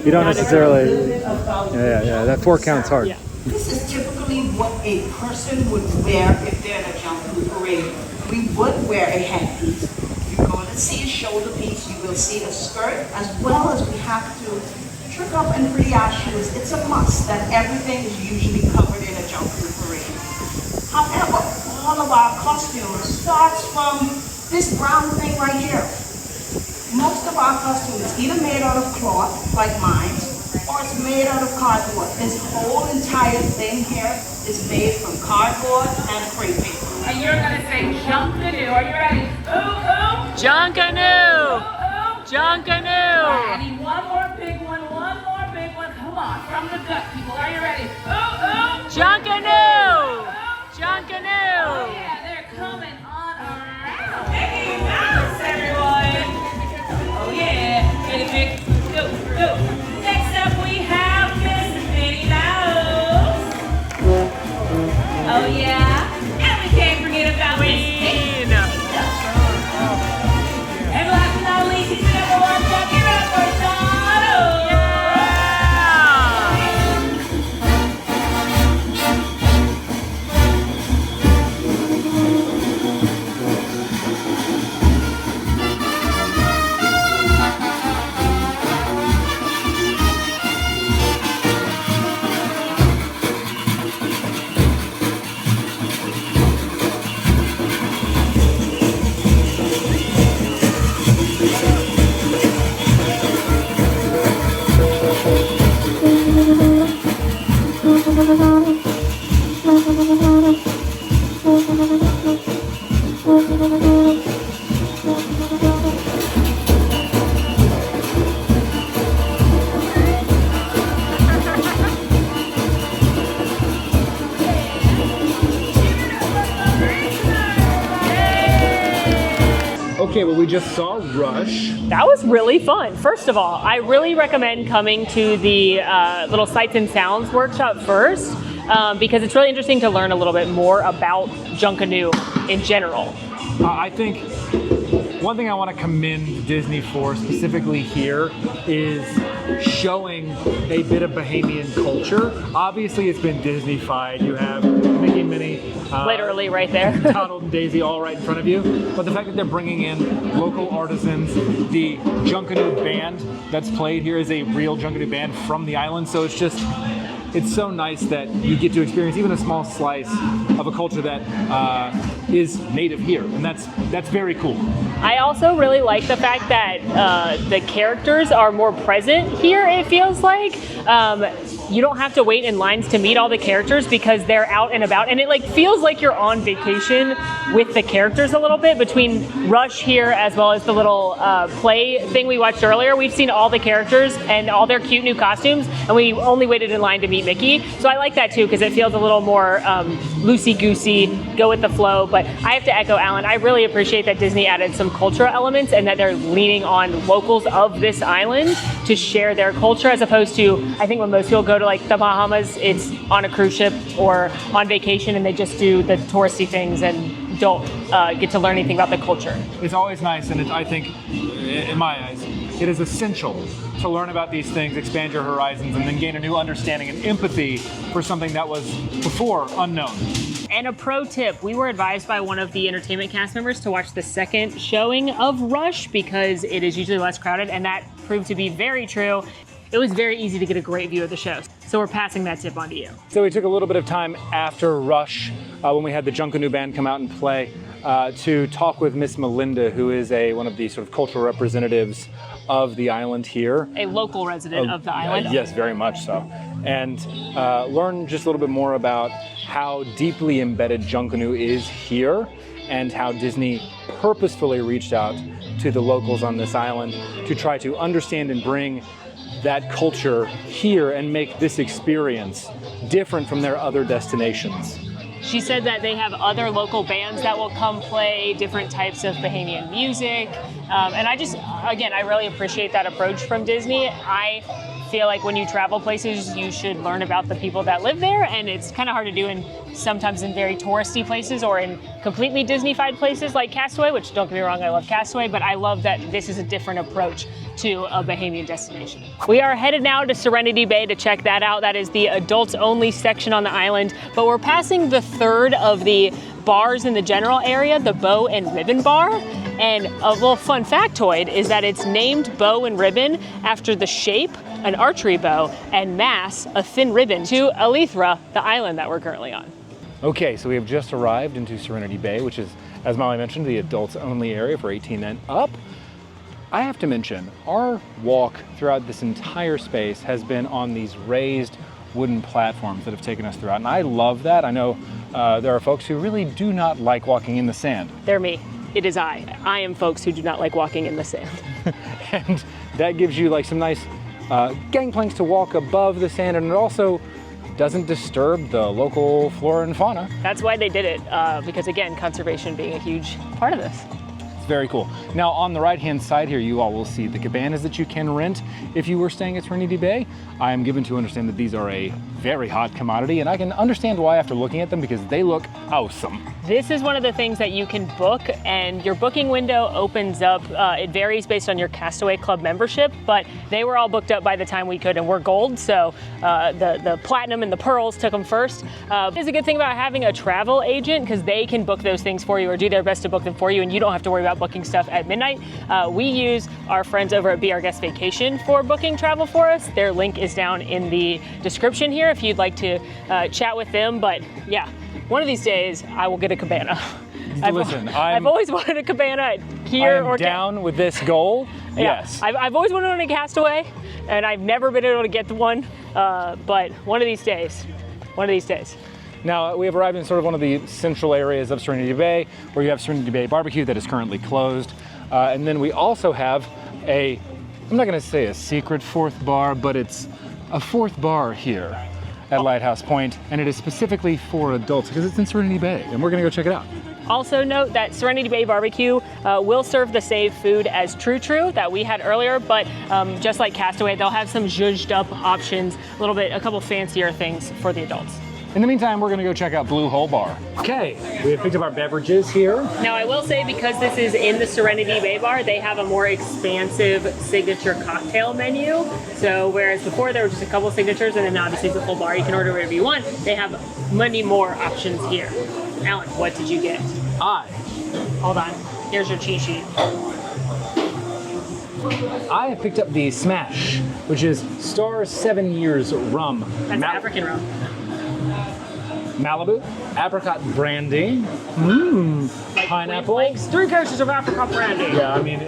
You don't necessarily, yeah, that 4 counts hard. Yeah. This is typically what a person would wear if they're in a Junkanoo parade. We would wear a headpiece. You're going to see a shoulder piece. You will see a skirt, as well as we have to trick up and pretty our shoes. It's a must that everything is usually covered in a Junkanoo parade. However, all of our costumes starts from this brown thing right here. Most of our costume is either made out of cloth, like mine, or it's made out of cardboard. This whole entire thing here is made from cardboard and crepe paper. And you're gonna say Junkanoo. Are you ready? Ooh, ooh. Junkanoo! Ooh, ooh. Junkanoo! I need one more big one. Come on, from the gut, people. Are you ready? Ooh, ooh. Junkanoo! Oh Junkanoo! yeah, they're coming on around. Mickey Mouse, everyone. Oh yeah, get it, Mick. Go. Next up we have Miss Minnie Mouse. Oh yeah, and we can't forget about Miss Piggy. And last but not least, he's the #1 Junkie rapper, Donald. Okay, well, we just saw Rush. That was really fun. First of all, I really recommend coming to the little Sights and Sounds workshop first because it's really interesting to learn a little bit more about Junkanoo in general. I think One thing I want to commend Disney for specifically here is showing a bit of Bahamian culture. Obviously, it's been Disney-fied. You have Mickey and Minnie, Literally right there. Donald and Daisy all right in front of you. But the fact that they're bringing in local artisans, the Junkanoo band that's played here is a real Junkanoo band from the island. So it's so nice that you get to experience even a small slice of a culture that is native here, and that's very cool. I also really like the fact that the characters are more present here, it feels like. You don't have to wait in lines to meet all the characters because they're out and about, and it like feels like you're on vacation with the characters a little bit between Rush here as well as the little play thing we watched earlier. We've seen all the characters and all their cute new costumes, and we only waited in line to meet Mickey. So I like that too because it feels a little more loosey-goosey, go with the flow. But I have to echo Alan, I really appreciate that Disney added some cultural elements and that they're leaning on locals of this island to share their culture, as opposed to, I think when most people go to like the Bahamas, it's on a cruise ship or on vacation and they just do the touristy things and don't get to learn anything about the culture. It's always nice, and I think, in my eyes, it is essential to learn about these things, expand your horizons, and then gain a new understanding and empathy for something that was before unknown. And a pro tip, we were advised by one of the entertainment cast members to watch the second showing of Rush because it is usually less crowded, and that proved to be very true. It was very easy to get a great view of the show. So we're passing that tip on to you. So we took a little bit of time after Rush, when we had the Junkanoo band come out and play, to talk with Miss Melinda, who is one of the sort of cultural representatives of the island here. A local resident of the island. Yes, very much so. And learn just a little bit more about how deeply embedded Junkanoo is here and how Disney purposefully reached out to the locals on this island to try to understand and bring that culture here and make this experience different from their other destinations. She said that they have other local bands that will come play different types of Bahamian music. And I really appreciate that approach from Disney. I feel like when you travel places, you should learn about the people that live there, and it's kind of hard to do sometimes in very touristy places or in completely Disney-fied places like Castaway, which, don't get me wrong, I love Castaway, but I love that this is a different approach to a Bahamian destination. We are headed now to Serenity Bay to check that out. That is the adults-only section on the island, but we're passing the third of the bars in the general area, the Bow and Ribbon Bar. And a little fun factoid is that it's named Bow and Ribbon after the shape, an archery bow, and mass, a thin ribbon, to Eleuthera, the island that we're currently on. Okay, so we have just arrived into Serenity Bay, which is, as Molly mentioned, the adults-only area for 18 and up. I have to mention, our walk throughout this entire space has been on these raised wooden platforms that have taken us throughout, and I love that. I know there are folks who really do not like walking in the sand. They're me. It is I. I am folks who do not like walking in the sand. And that gives you like some nice gangplanks to walk above the sand, and it also doesn't disturb the local flora and fauna. That's why they did it, because again, conservation being a huge part of this. It's very cool. Now on the right-hand side here, you all will see the cabanas that you can rent if you were staying at Serenity Bay. I am given to understand that these are a very hot commodity, and I can understand why after looking at them because they look awesome. This is one of the things that you can book, and your booking window opens up. It varies based on your Castaway Club membership, but they were all booked up by the time we could, and we're gold, so the platinum and the pearls took them first. It's a good thing about having a travel agent because they can book those things for you or do their best to book them for you, and you don't have to worry about booking stuff at midnight. We use our friends over at Be Our Guest Vacation for booking travel for us. Their link is down in the description here if you'd like to chat with them, but yeah. One of these days, I will get a cabana. Listen, I've always wanted a cabana here. I'm down with this goal. Yeah, Yes. I've always wanted a Castaway, and I've never been able to get one. But one of these days. Now, we have arrived in sort of one of the central areas of Serenity Bay, where you have Serenity Bay Barbecue that is currently closed. And then we also have I'm not going to say a secret fourth bar, but it's a fourth bar here at Lighthouse Point, and it is specifically for adults because it's in Serenity Bay, and we're gonna go check it out. Also note that Serenity Bay Barbecue will serve the same food as True True that we had earlier, but just like Castaway, they'll have some zhuzhed up options, a couple fancier things for the adults. In the meantime, we're gonna go check out Blue Hole Bar. Okay, we have picked up our beverages here. Now, I will say, because this is in the Serenity Bay bar, they have a more expansive signature cocktail menu. So whereas before there were just a couple signatures and then obviously it's a full bar, you can order whatever you want. They have many more options here. Alan, what did you get? Hold on. Here's your cheat sheet. I have picked up the Smash, which is Star 7 Years Rum. That's African rum. Malibu, apricot brandy, pineapple. Likes 3 cases of apricot brandy. Yeah, I mean,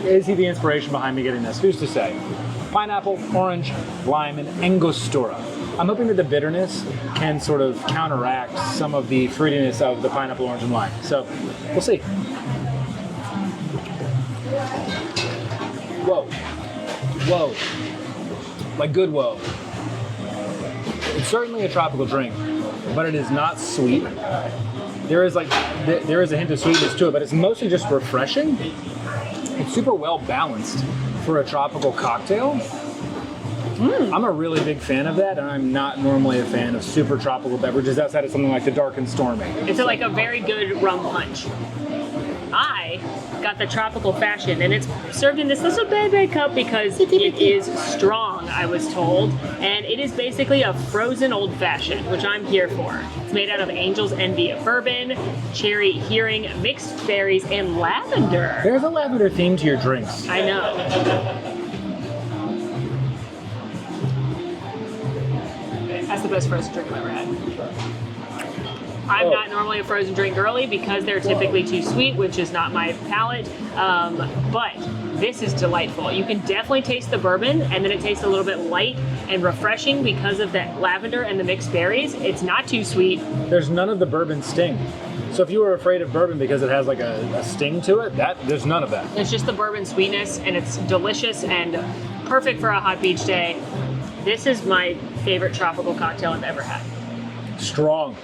is he the inspiration behind me getting this? Who's to say? Pineapple, orange, lime, and angostura. I'm hoping that the bitterness can sort of counteract some of the fruitiness of the pineapple, orange, and lime. So, we'll see. Whoa. Whoa. Like good whoa. It's certainly a tropical drink, but it is not sweet. There is a hint of sweetness to it, but it's mostly just refreshing. It's super well balanced for a tropical cocktail. I'm a really big fan of that, and I'm not normally a fan of super tropical beverages outside of something like the Dark and Stormy. It's like a very good rum punch. I got the tropical fashion, and it's served in this little baby cup because it is strong, I was told, and it is basically a frozen old fashioned, which I'm here for. It's made out of Angel's Envy bourbon, cherry hearing, mixed berries, and lavender. There's a lavender theme to your drinks. I know. That's the best frozen drink I've ever had. I'm not normally a frozen drink girly because they're typically too sweet, which is not my palate. But this is delightful. You can definitely taste the bourbon, and then it tastes a little bit light and refreshing because of that lavender and the mixed berries. It's not too sweet. There's none of the bourbon sting. So if you were afraid of bourbon because it has like a sting to it, there's none of that. It's just the bourbon sweetness, and it's delicious and perfect for a hot beach day. This is my favorite tropical cocktail I've ever had. Strong.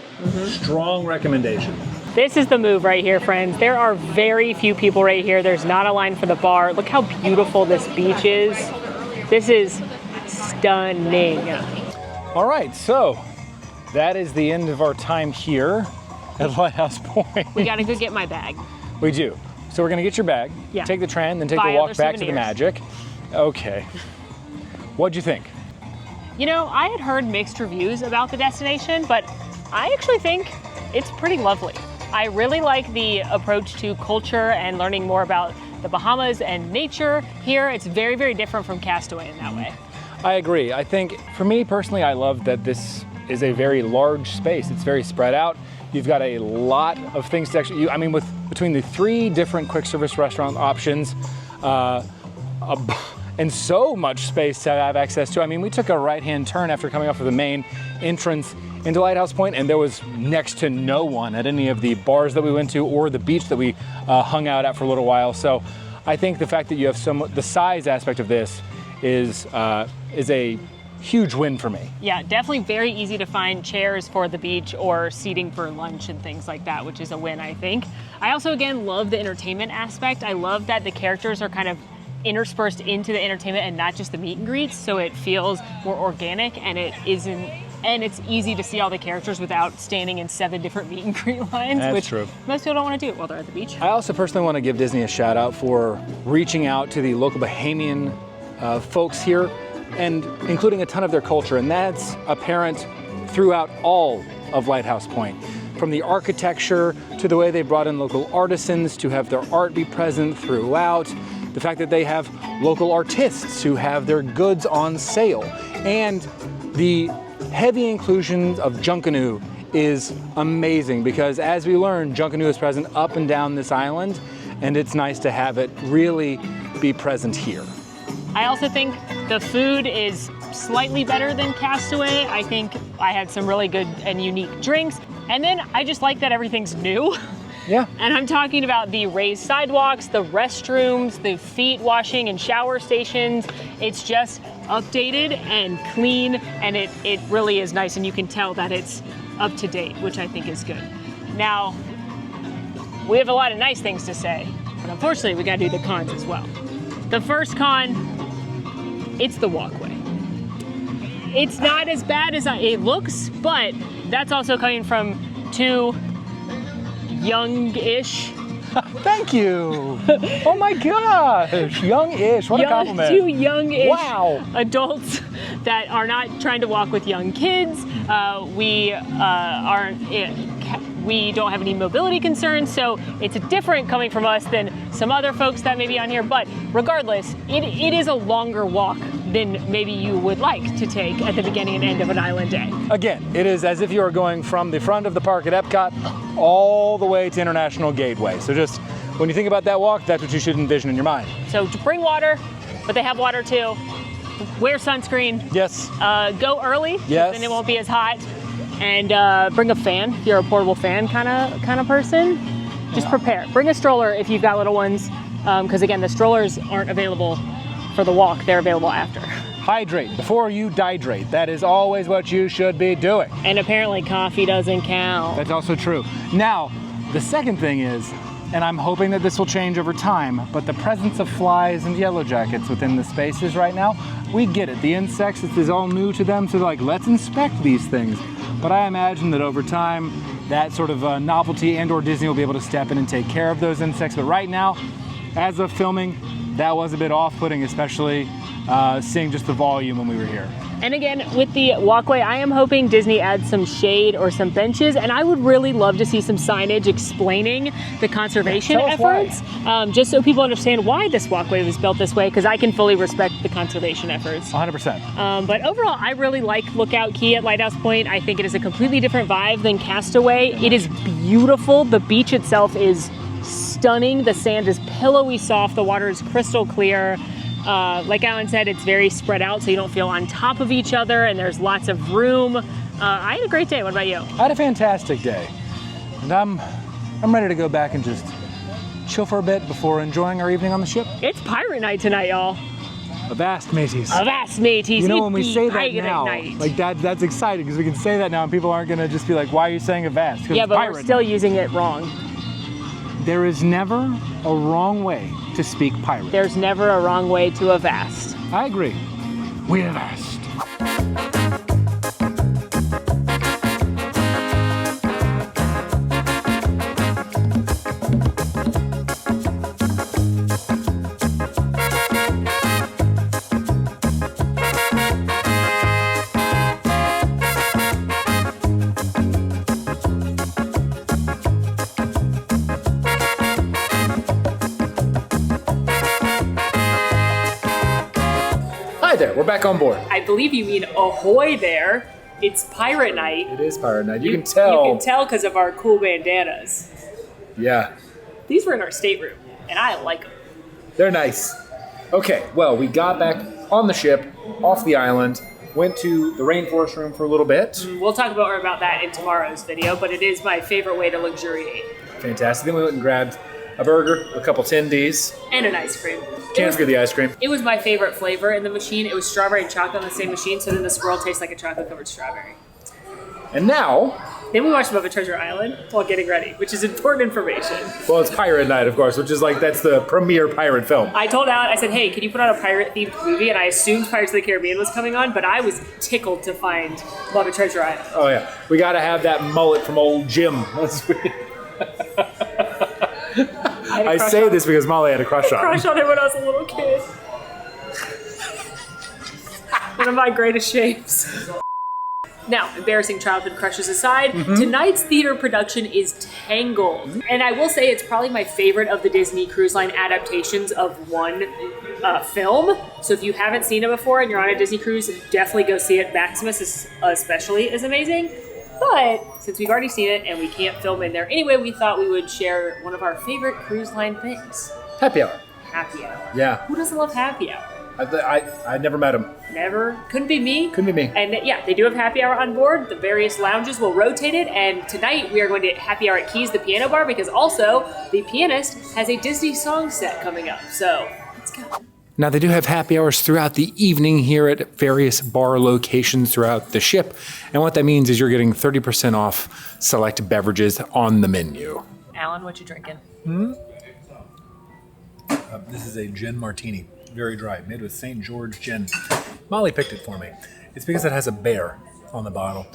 Strong recommendation. This is the move right here, friends. There are very few people right here. There's not a line for the bar. Look how beautiful this beach is. This is stunning. All right, so that is the end of our time here at Lighthouse Point. We gotta go get my bag. We do. So we're gonna get your bag, Yeah. take the tram, then take Buy the walk other back to the souvenirs. Magic. Okay. What'd you think? You know, I had heard mixed reviews about the destination, but I actually think it's pretty lovely. I really like the approach to culture and learning more about the Bahamas and nature here. It's very, very different from Castaway in that way. I agree. I think for me personally, I love that this is a very large space. It's very spread out. You've got a lot of things to actually, between the 3 different quick service restaurant options, and so much space to have access to. I mean, we took a right-hand turn after coming off of the main entrance into Lighthouse Point, and there was next to no one at any of the bars that we went to or the beach that we hung out at for a little while. So I think the fact that you have the size aspect of this is a huge win for me. Yeah, definitely very easy to find chairs for the beach or seating for lunch and things like that, which is a win, I think. I also, again, love the entertainment aspect. I love that the characters are kind of interspersed into the entertainment and not just the meet and greets, so it feels more organic, and it's easy to see all the characters without standing in 7 different meet and greet lines. That's which true. Most people don't want to do while they're at the beach. I also personally want to give Disney a shout out for reaching out to the local Bahamian folks here and including a ton of their culture, and that's apparent throughout all of Lighthouse Point. From the architecture to the way they brought in local artisans to have their art be present throughout, the fact that they have local artists who have their goods on sale, and the heavy inclusion of Junkanoo is amazing because, as we learned, Junkanoo is present up and down this island, and it's nice to have it really be present here. I also think the food is slightly better than Castaway. I think I had some really good and unique drinks, and then I just like that everything's new. Yeah. And I'm talking about the raised sidewalks, the restrooms, the feet washing and shower stations. It's just updated and clean, and it really is nice, and you can tell that it's up to date, which I think is good. Now, we have a lot of nice things to say, but unfortunately we gotta do the cons as well. The first con, it's the walkway. it's not as bad as it looks, but that's also coming from two young-ish. Thank you. Oh my gosh, young-ish. What a compliment. Two young-ish Wow. adults that are not trying to walk with young kids. We don't have any mobility concerns, so it's different coming from us than some other folks that may be on here. But regardless, it is a longer walk than maybe you would like to take at the beginning and end of an island day. Again, it is as if you are going from the front of the park at Epcot all the way to International Gateway. So just when you think about that walk, that's what you should envision in your mind. So to bring water, but they have water too. Wear sunscreen. Yes. Go early, Yes. then it won't be as hot. And bring a fan if you're a portable fan kind of person. Just prepare. Bring a stroller if you've got little ones, because again, the strollers aren't available for the walk. They're available after. Hydrate before you dihydrate. That is always what you should be doing. And apparently coffee doesn't count. That's also true. Now, the second thing is, and I'm hoping that this will change over time, but the presence of flies and yellow jackets within the spaces right now, we get it. The insects, it is all new to them, so they're like, let's inspect these things. But I imagine that over time, that sort of novelty and or Disney will be able to step in and take care of those insects. But right now, as of filming, that was a bit off-putting, especially seeing just the volume when we were here. And again, with the walkway, I am hoping Disney adds some shade or some benches, and I would really love to see some signage explaining the conservation efforts, just so people understand why this walkway was built this way, because I can fully respect the conservation efforts. 100%. But overall, I really like Lookout Cay at Lighthouse Point. I think it is a completely different vibe than Castaway. It is beautiful. The beach itself is stunning. The sand is pillowy soft. The water is crystal clear. Like Alan said, it's very spread out, so you don't feel on top of each other, and there's lots of room. I had a great day. What about you? I had a fantastic day, and I'm ready to go back and just chill for a bit before enjoying our evening on the ship. It's pirate night tonight, y'all. Avast, mateys. Avast, mateys. You know, when we say that pirate now, night. like that's exciting because we can say that now, and people aren't gonna just be like, "Why are you saying Avast?" 'Cause Yeah, it's but pirate we're still night. using it wrong. There is never a wrong way to speak pirate. There's never a wrong way to Avast. I agree. We Avast. Hi there, we're back on board. I believe you mean ahoy there. It's pirate night. It is pirate night. You can tell. You can tell because of our cool bandanas. Yeah, These were in our stateroom, and I like them. they're nice. Okay, well, we got back on the ship, off the island, went to the rainforest room for a little bit. We'll talk more about that in tomorrow's video, but it is my favorite way to luxuriate. Fantastic. Then we went and grabbed a burger, a couple tendies, And an ice cream. can't forget the ice cream. It was my favorite flavor in the machine. It was strawberry and chocolate on the same machine, so then the swirl tastes like a chocolate-covered strawberry. And now, Then we watched Muppet Treasure Island while getting ready, which is important information. well, it's Pirate Night, of course, which is like, that's the premier pirate film. I told Alan, I said, hey, can you put on a pirate-themed movie? And I assumed Pirates of the Caribbean was coming on, but I was tickled to find Muppet Treasure Island. Oh yeah, we gotta have that mullet from old Jim. That's I say this because Molly had a crush on him. Crush on him when I was a little kid. One of my greatest shapes. Now, embarrassing childhood crushes aside, tonight's theater production is Tangled. And I will say it's probably my favorite of the Disney Cruise Line adaptations of one film. So if you haven't seen it before and you're on a Disney cruise, definitely go see it. Maximus especially is amazing. But since we've already seen it and we can't film in there anyway, we thought we would share one of our favorite cruise line things. Happy hour. Happy hour. Yeah, Who doesn't love happy hour? I never met him. Never. Couldn't be me. Couldn't be me. And yeah, they do have happy hour on board. The various lounges will rotate it. And tonight we are going to happy hour at Keys, the piano bar, because also the pianist has a Disney song set coming up. So let's go. Now, they do have happy hours throughout the evening here at various bar locations throughout the ship. And what that means is you're getting 30% off select beverages on the menu. Alan, what you drinking? This is a gin martini, very dry, made with St. George gin. Molly picked it for me. It's because it has a bear on the bottle.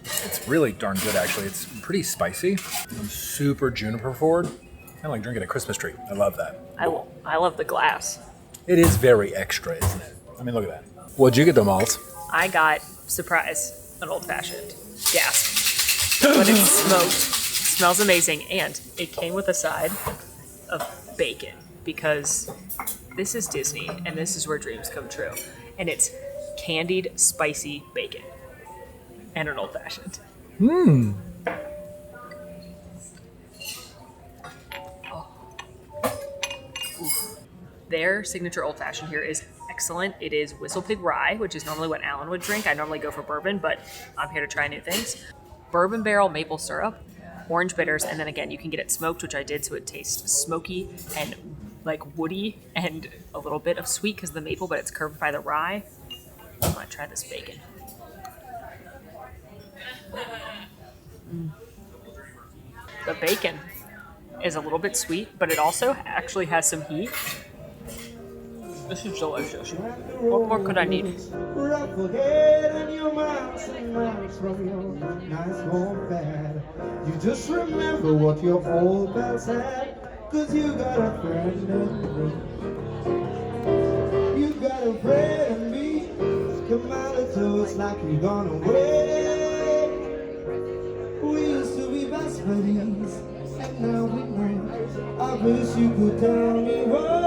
It's really darn good, actually. It's pretty spicy. I'm super juniper forward. Kind of like drinking a Christmas tree. I love that. I love the glass. It is very extra, isn't it? I mean, look at that. What'd you get, though, Malls? I got, surprise, an old-fashioned. Gasp. But it's smoked. It smells amazing. And it came with a side of bacon because this is Disney and this is where dreams come true. And it's candied spicy bacon and an old-fashioned. Mmm. Their signature old fashioned here is excellent. It is Whistle Pig Rye, which is normally what Alan would drink. I normally go for bourbon, but I'm here to try new things. Bourbon barrel maple syrup, orange bitters, and then again, you can get it smoked, which I did, so it tastes smoky and like woody and a little bit of sweet because of the maple, but it's curved by the rye. I'm gonna try this bacon. The bacon is a little bit sweet, but it also actually has some heat. This is delicious. What more could I need? Ruffle head and your miles and miles from your nice warm bed. You just remember what your old pal said, 'cause you got a friend in me. You got a friend in me. Come out to us like we're gonna wait. We used to be best buddies, and now we know. I wish you could tell me what.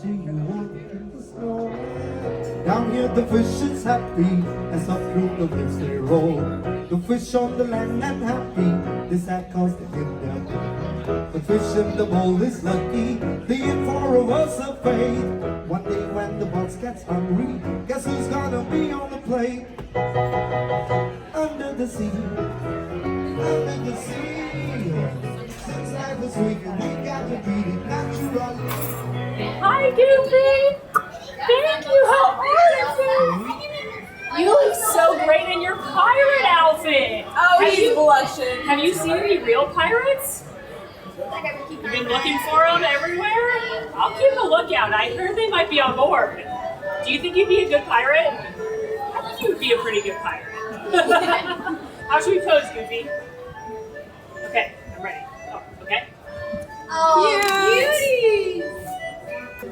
Do you want in the snow? Down here the fish is happy as up through the lakes they roll. The fish on the land and happy, this that cause they get down. The fish in the bowl is lucky, the in for a worse of fate. One day when the box gets hungry, guess who's gonna be on the plate? Under the sea, under the sea. Since life is sweet, we got to beat it naturally. Hi, Goofy! Thank you! How are you? You look so great in your pirate outfit! Oh, he's blushing. Have you seen any real pirates? You've been looking for them everywhere? I'll keep a lookout. I heard they might be on board. Do you think you'd be a good pirate? I think you would be a pretty good pirate. How should we pose, Goofy? Okay, I'm ready. Oh, okay. Oh, beauties!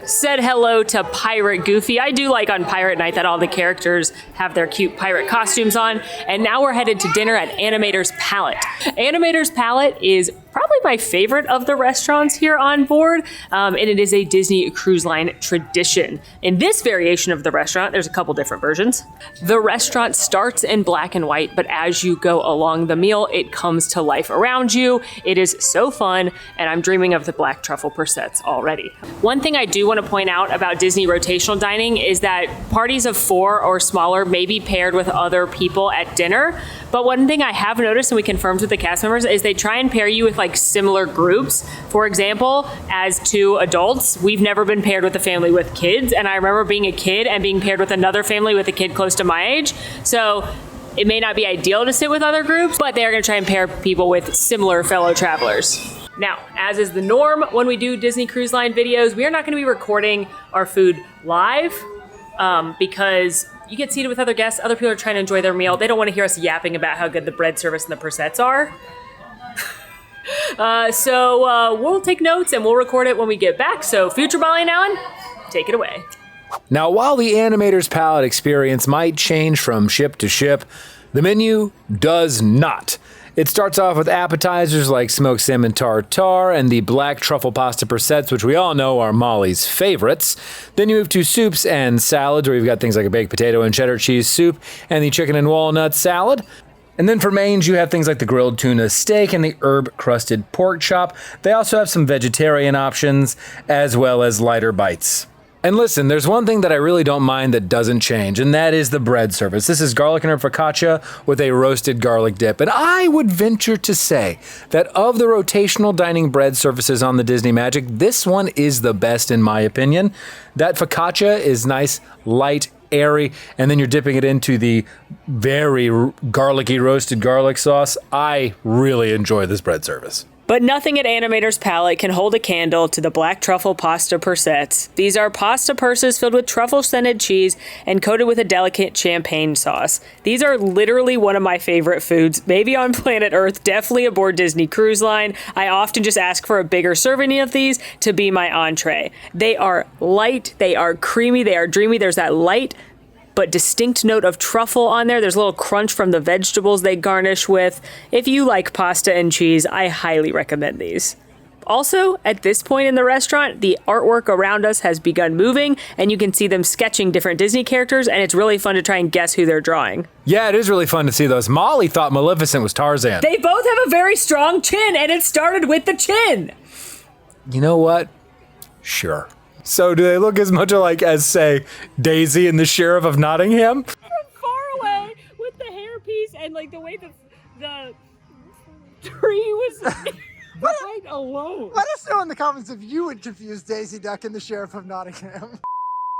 Said hello to Pirate Goofy. I do like on Pirate Night that all the characters have their cute pirate costumes on. And now we're headed to dinner at Animator's Palette. Animator's Palette is probably my favorite of the restaurants here on board. And it is a Disney Cruise Line tradition. In this variation of the restaurant, there's a couple different versions. The restaurant starts in black and white, but as you go along the meal, it comes to life around you. It is so fun, and I'm dreaming of the black truffle persets already. One thing I do want to point out about Disney rotational dining is that parties of 4 or smaller may be paired with other people at dinner. But one thing I have noticed, and we confirmed with the cast members, is they try and pair you with like similar groups. For example, as 2 adults, we've never been paired with a family with kids. And I remember being a kid and being paired with another family with a kid close to my age. So it may not be ideal to sit with other groups, but they're gonna try and pair people with similar fellow travelers. Now, as is the norm when we do Disney Cruise Line videos, we are not gonna be recording our food live because you get seated with other guests, other people are trying to enjoy their meal. They don't wanna hear us yapping about how good the bread service and the persets are. So we'll take notes and we'll record it when we get back. So future Molly and Alan, take it away. Now, while the Animator's Palette experience might change from ship to ship, the menu does not. It starts off with appetizers like smoked salmon tartare and the black truffle pasta persets, which we all know are Molly's favorites. Then you move to soups and salads, where you've got things like a baked potato and cheddar cheese soup and the chicken and walnut salad. And then for mains, you have things like the grilled tuna steak and the herb-crusted pork chop. They also have some vegetarian options, as well as lighter bites. And listen, there's one thing that I really don't mind that doesn't change, and that is the bread service. This is garlic and herb focaccia with a roasted garlic dip. And I would venture to say that of the rotational dining bread services on the Disney Magic, this one is the best in my opinion. That focaccia is nice, light, airy, and then you're dipping it into the very garlicky roasted garlic sauce. I really enjoy this bread service. But nothing at Animator's palette can hold a candle to the black truffle pasta percettes. These are pasta purses filled with truffle-scented cheese and coated with a delicate champagne sauce. These are literally one of my favorite foods, maybe on planet Earth, definitely aboard Disney Cruise Line. I often just ask for a bigger serving of these to be my entree. They are light, they are creamy, they are dreamy. There's that light but distinct note of truffle on there. There's a little crunch from the vegetables they garnish with. If you like pasta and cheese, I highly recommend these. Also, at this point in the restaurant, the artwork around us has begun moving, and you can see them sketching different Disney characters, and it's really fun to try and guess who they're drawing. Yeah, it is really fun to see those. Molly thought Maleficent was Tarzan. They both have a very strong chin, and it started with the chin. You know what? Sure. So do they look as much alike as, say, Daisy and the Sheriff of Nottingham? From far away, with the hairpiece and like the way the tree was right alone. Let us know in the comments if you would confuse Daisy Duck and the Sheriff of Nottingham.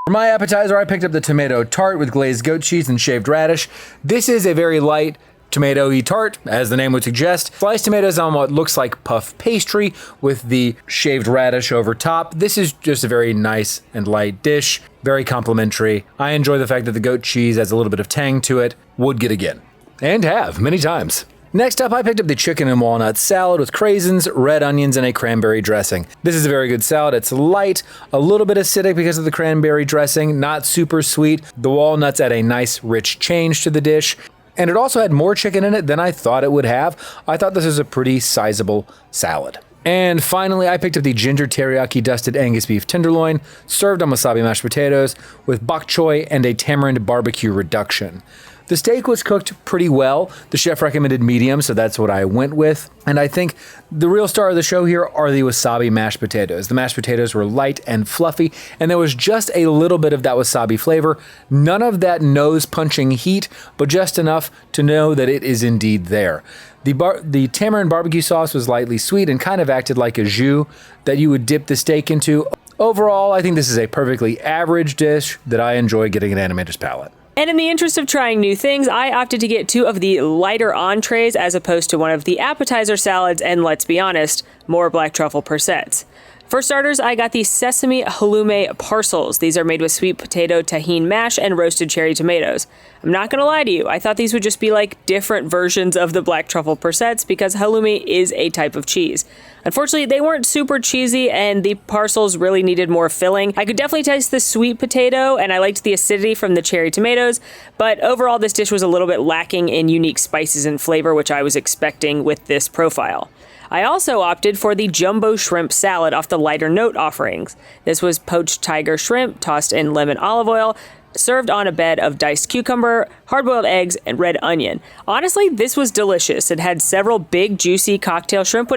For my appetizer, I picked up the tomato tart with glazed goat cheese and shaved radish. This is a very light tomato-y tart, as the name would suggest. Sliced tomatoes on what looks like puff pastry with the shaved radish over top. This is just a very nice and light dish, very complimentary. I enjoy the fact that the goat cheese has a little bit of tang to it. Would get again. And have, many times. Next up, I picked up the chicken and walnut salad with craisins, red onions, and a cranberry dressing. This is a very good salad. It's light, a little bit acidic because of the cranberry dressing, not super sweet. The walnuts add a nice, rich change to the dish. And it also had more chicken in it than I thought it would have. I thought this was a pretty sizable salad. And finally, I picked up the ginger teriyaki dusted Angus beef tenderloin, served on wasabi mashed potatoes, with bok choy and a tamarind barbecue reduction. The steak was cooked pretty well. The chef recommended medium, so that's what I went with. And I think the real star of the show here are the wasabi mashed potatoes. The mashed potatoes were light and fluffy, and there was just a little bit of that wasabi flavor. None of that nose-punching heat, but just enough to know that it is indeed there. The tamarind barbecue sauce was lightly sweet and kind of acted like a jus that you would dip the steak into. Overall, I think this is a perfectly average dish that I enjoy getting at Animator's palate. And in the interest of trying new things, I opted to get 2 of the lighter entrees as opposed to one of the appetizer salads and, let's be honest, more black truffle percettes. For starters, I got the sesame halloumi parcels. These are made with sweet potato tahine mash and roasted cherry tomatoes. I'm not gonna lie to you, I thought these would just be like different versions of the black truffle percettes because halloumi is a type of cheese. Unfortunately, they weren't super cheesy and the parcels really needed more filling. I could definitely taste the sweet potato and I liked the acidity from the cherry tomatoes, but overall this dish was a little bit lacking in unique spices and flavor, which I was expecting with this profile. I also opted for the jumbo shrimp salad off the lighter note offerings. This was poached tiger shrimp tossed in lemon olive oil, served on a bed of diced cucumber, hard-boiled eggs, and red onion. Honestly, this was delicious. It had several big, juicy cocktail shrimp,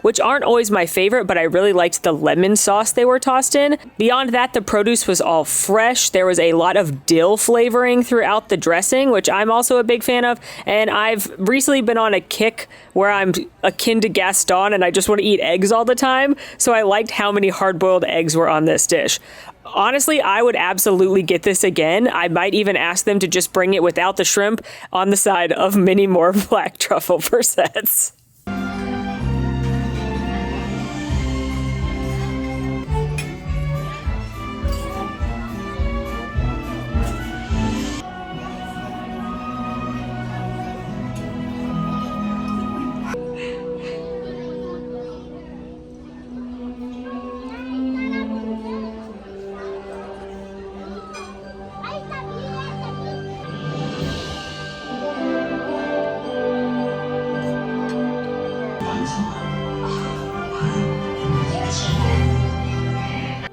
which aren't always my favorite, but I really liked the lemon sauce they were tossed in. Beyond that, the produce was all fresh. There was a lot of dill flavoring throughout the dressing, which I'm also a big fan of, and I've recently been on a kick where I'm akin to Gaston and I just want to eat eggs all the time, so I liked how many hard-boiled eggs were on this dish. Honestly, I would absolutely get this again. I might even ask them to just bring it without the shrimp on the side of many more black truffle percettes.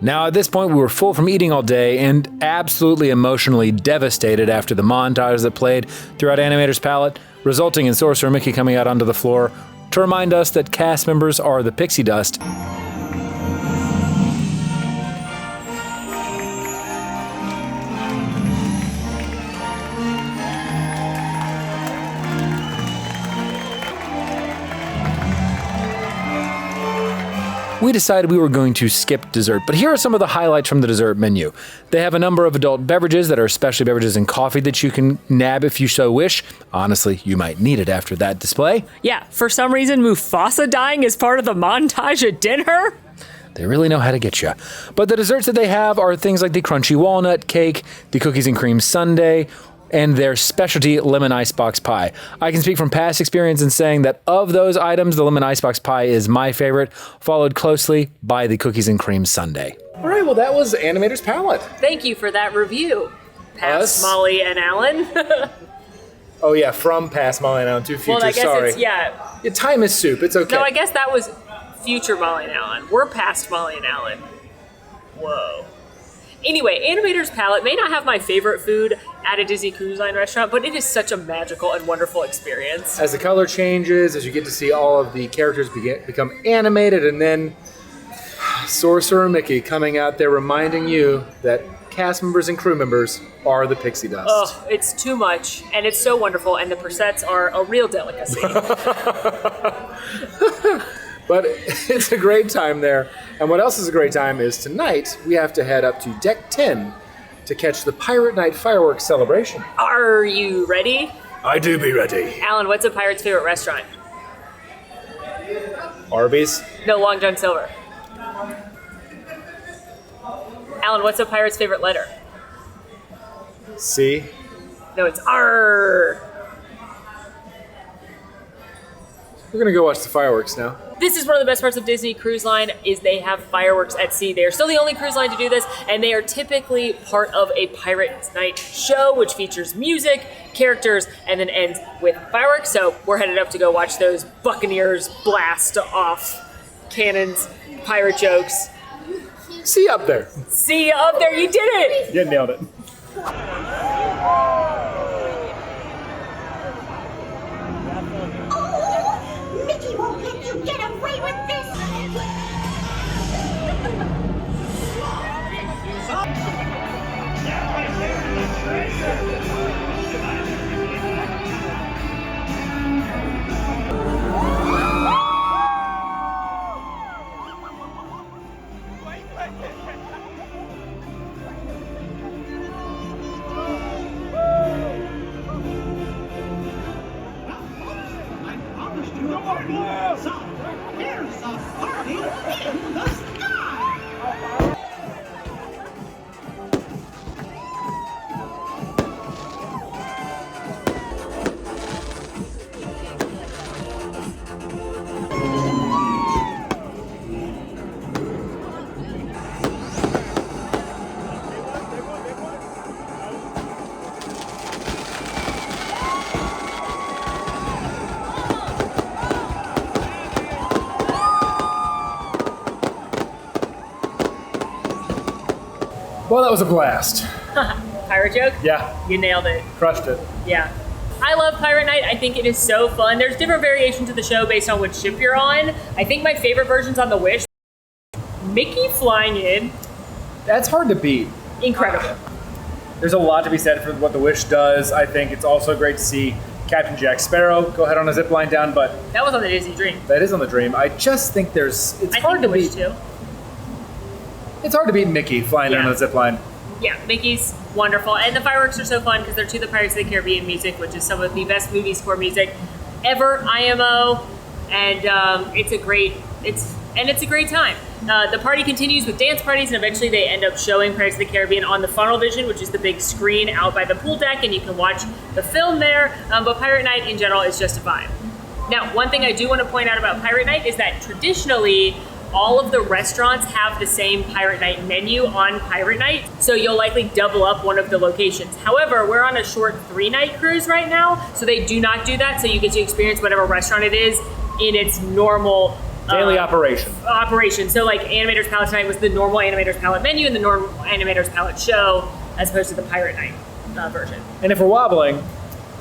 Now, at this point, we were full from eating all day and absolutely emotionally devastated after the montage that played throughout Animator's palette, resulting in Sorcerer Mickey coming out onto the floor to remind us that cast members are the pixie dust. we decided we were going to skip dessert. But here are some of the highlights from the dessert menu. They have a number of adult beverages that are specialty beverages and coffee that you can nab if you so wish. Honestly, you might need it after that display. Yeah, for some reason, Mufasa dying is part of the montage at dinner? They really know how to get you. But the desserts that they have are things like the crunchy walnut cake, the cookies and cream sundae, and their specialty lemon icebox pie. I can speak from past experience in saying that of those items, the lemon icebox pie is my favorite, followed closely by the cookies and cream sundae. All right, well, that was Animator's Palette. Thank you for that review, past Molly and Alan. Oh yeah, from past Molly and Alan to future, Well, I guess sorry. it's, yeah. Your time is soup, it's okay. No, I guess that was future Molly and Alan. We're past Molly and Alan. Whoa. Anyway, Animator's Palette may not have my favorite food at a Disney Cruise Line restaurant, but it is such a magical and wonderful experience. As the color changes, as you get to see all of the characters become animated, and then Sorcerer Mickey coming out there reminding you that cast members and crew members are the pixie dust. Oh, it's too much, and it's so wonderful, and the presets are a real delicacy. But it's a great time there. And what else is a great time is tonight we have to head up to Deck 10 to catch the Pirate Night fireworks celebration. Are you ready? I do be ready. Alan, what's a pirate's favorite restaurant? Arby's. No, Long John Silver. Alan, what's a pirate's favorite letter? C. No, it's R. We're gonna go watch the fireworks now. This is one of the best parts of Disney Cruise Line is they have fireworks at sea. They are still the only cruise line to do this, and they are typically part of a Pirate's Night show, which features music, characters, and then ends with fireworks. So we're headed up to go watch those Buccaneers blast off cannons, pirate jokes. See you up there. See you up there, you did it! You nailed it. Mickey won't let you get away with this! Well, that was a blast. Pirate joke? Yeah, You nailed it. crushed it. Yeah. I love Pirate Night. I think it is so fun. There's different variations of the show based on which ship you're on. I think my favorite version's on the Wish. Mickey flying in, That's hard to beat. incredible. There's a lot to be said for what the Wish does. I think it's also great to see Captain Jack Sparrow go ahead on a zip line down, but That was on the Disney Dream. that is on the Dream. I just think it's I hard think to the Wish beat. too. It's hard to beat Mickey flying down Yeah. on a zip line. Yeah, Mickey's wonderful. And the fireworks are so fun because they're to the Pirates of the Caribbean music, which is some of the best movie score music ever, IMO. And it's a great time. The party continues with dance parties, and eventually they end up showing Pirates of the Caribbean on the Funnel Vision, which is the big screen out by the pool deck, and you can watch the film there. But Pirate Night in general is just a vibe. Now, one thing I do want to point out about Pirate Night is that traditionally, all of the restaurants have the same Pirate Night menu on Pirate Night, so you'll likely double up one of the locations. However, we're on a short 3-night cruise right now, so they do not do that, so you get to experience whatever restaurant it is in its normal Daily operation. So like Animator's Palette tonight was the normal Animator's Palette menu and the normal Animator's Palette show, as opposed to the Pirate Night version. And if we're wobbling,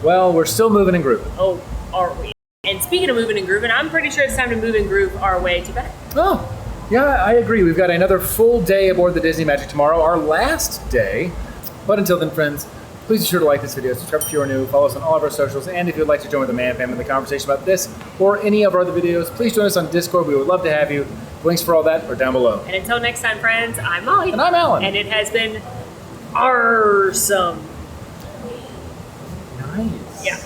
well, we're still moving and grooving. Oh, are we? And speaking of moving and grooving, I'm pretty sure it's time to move and groove our way to bed. Oh, yeah, I agree. We've got another full day aboard the Disney Magic tomorrow, our last day. But until then, friends, Please be sure to like this video, subscribe if you are new, follow us on all of our socials, and if you'd like to join the Man Fam in the conversation about this or any of our other videos, please join us on Discord. We would love to have you. Links for all that are down below. And until next time, friends, I'm Molly. And I'm Alan. And it has been awesome. Nice. Yeah.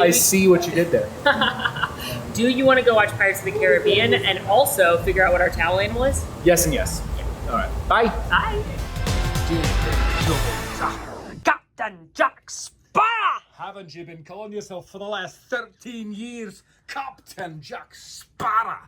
I see what you did there. Do you want to go watch Pirates of the Caribbean and also figure out what our towel animal is? Yes and yes. All right. Bye. Bye. Captain Jack Sparrow! Haven't you been calling yourself for the last 13 years Captain Jack Sparrow?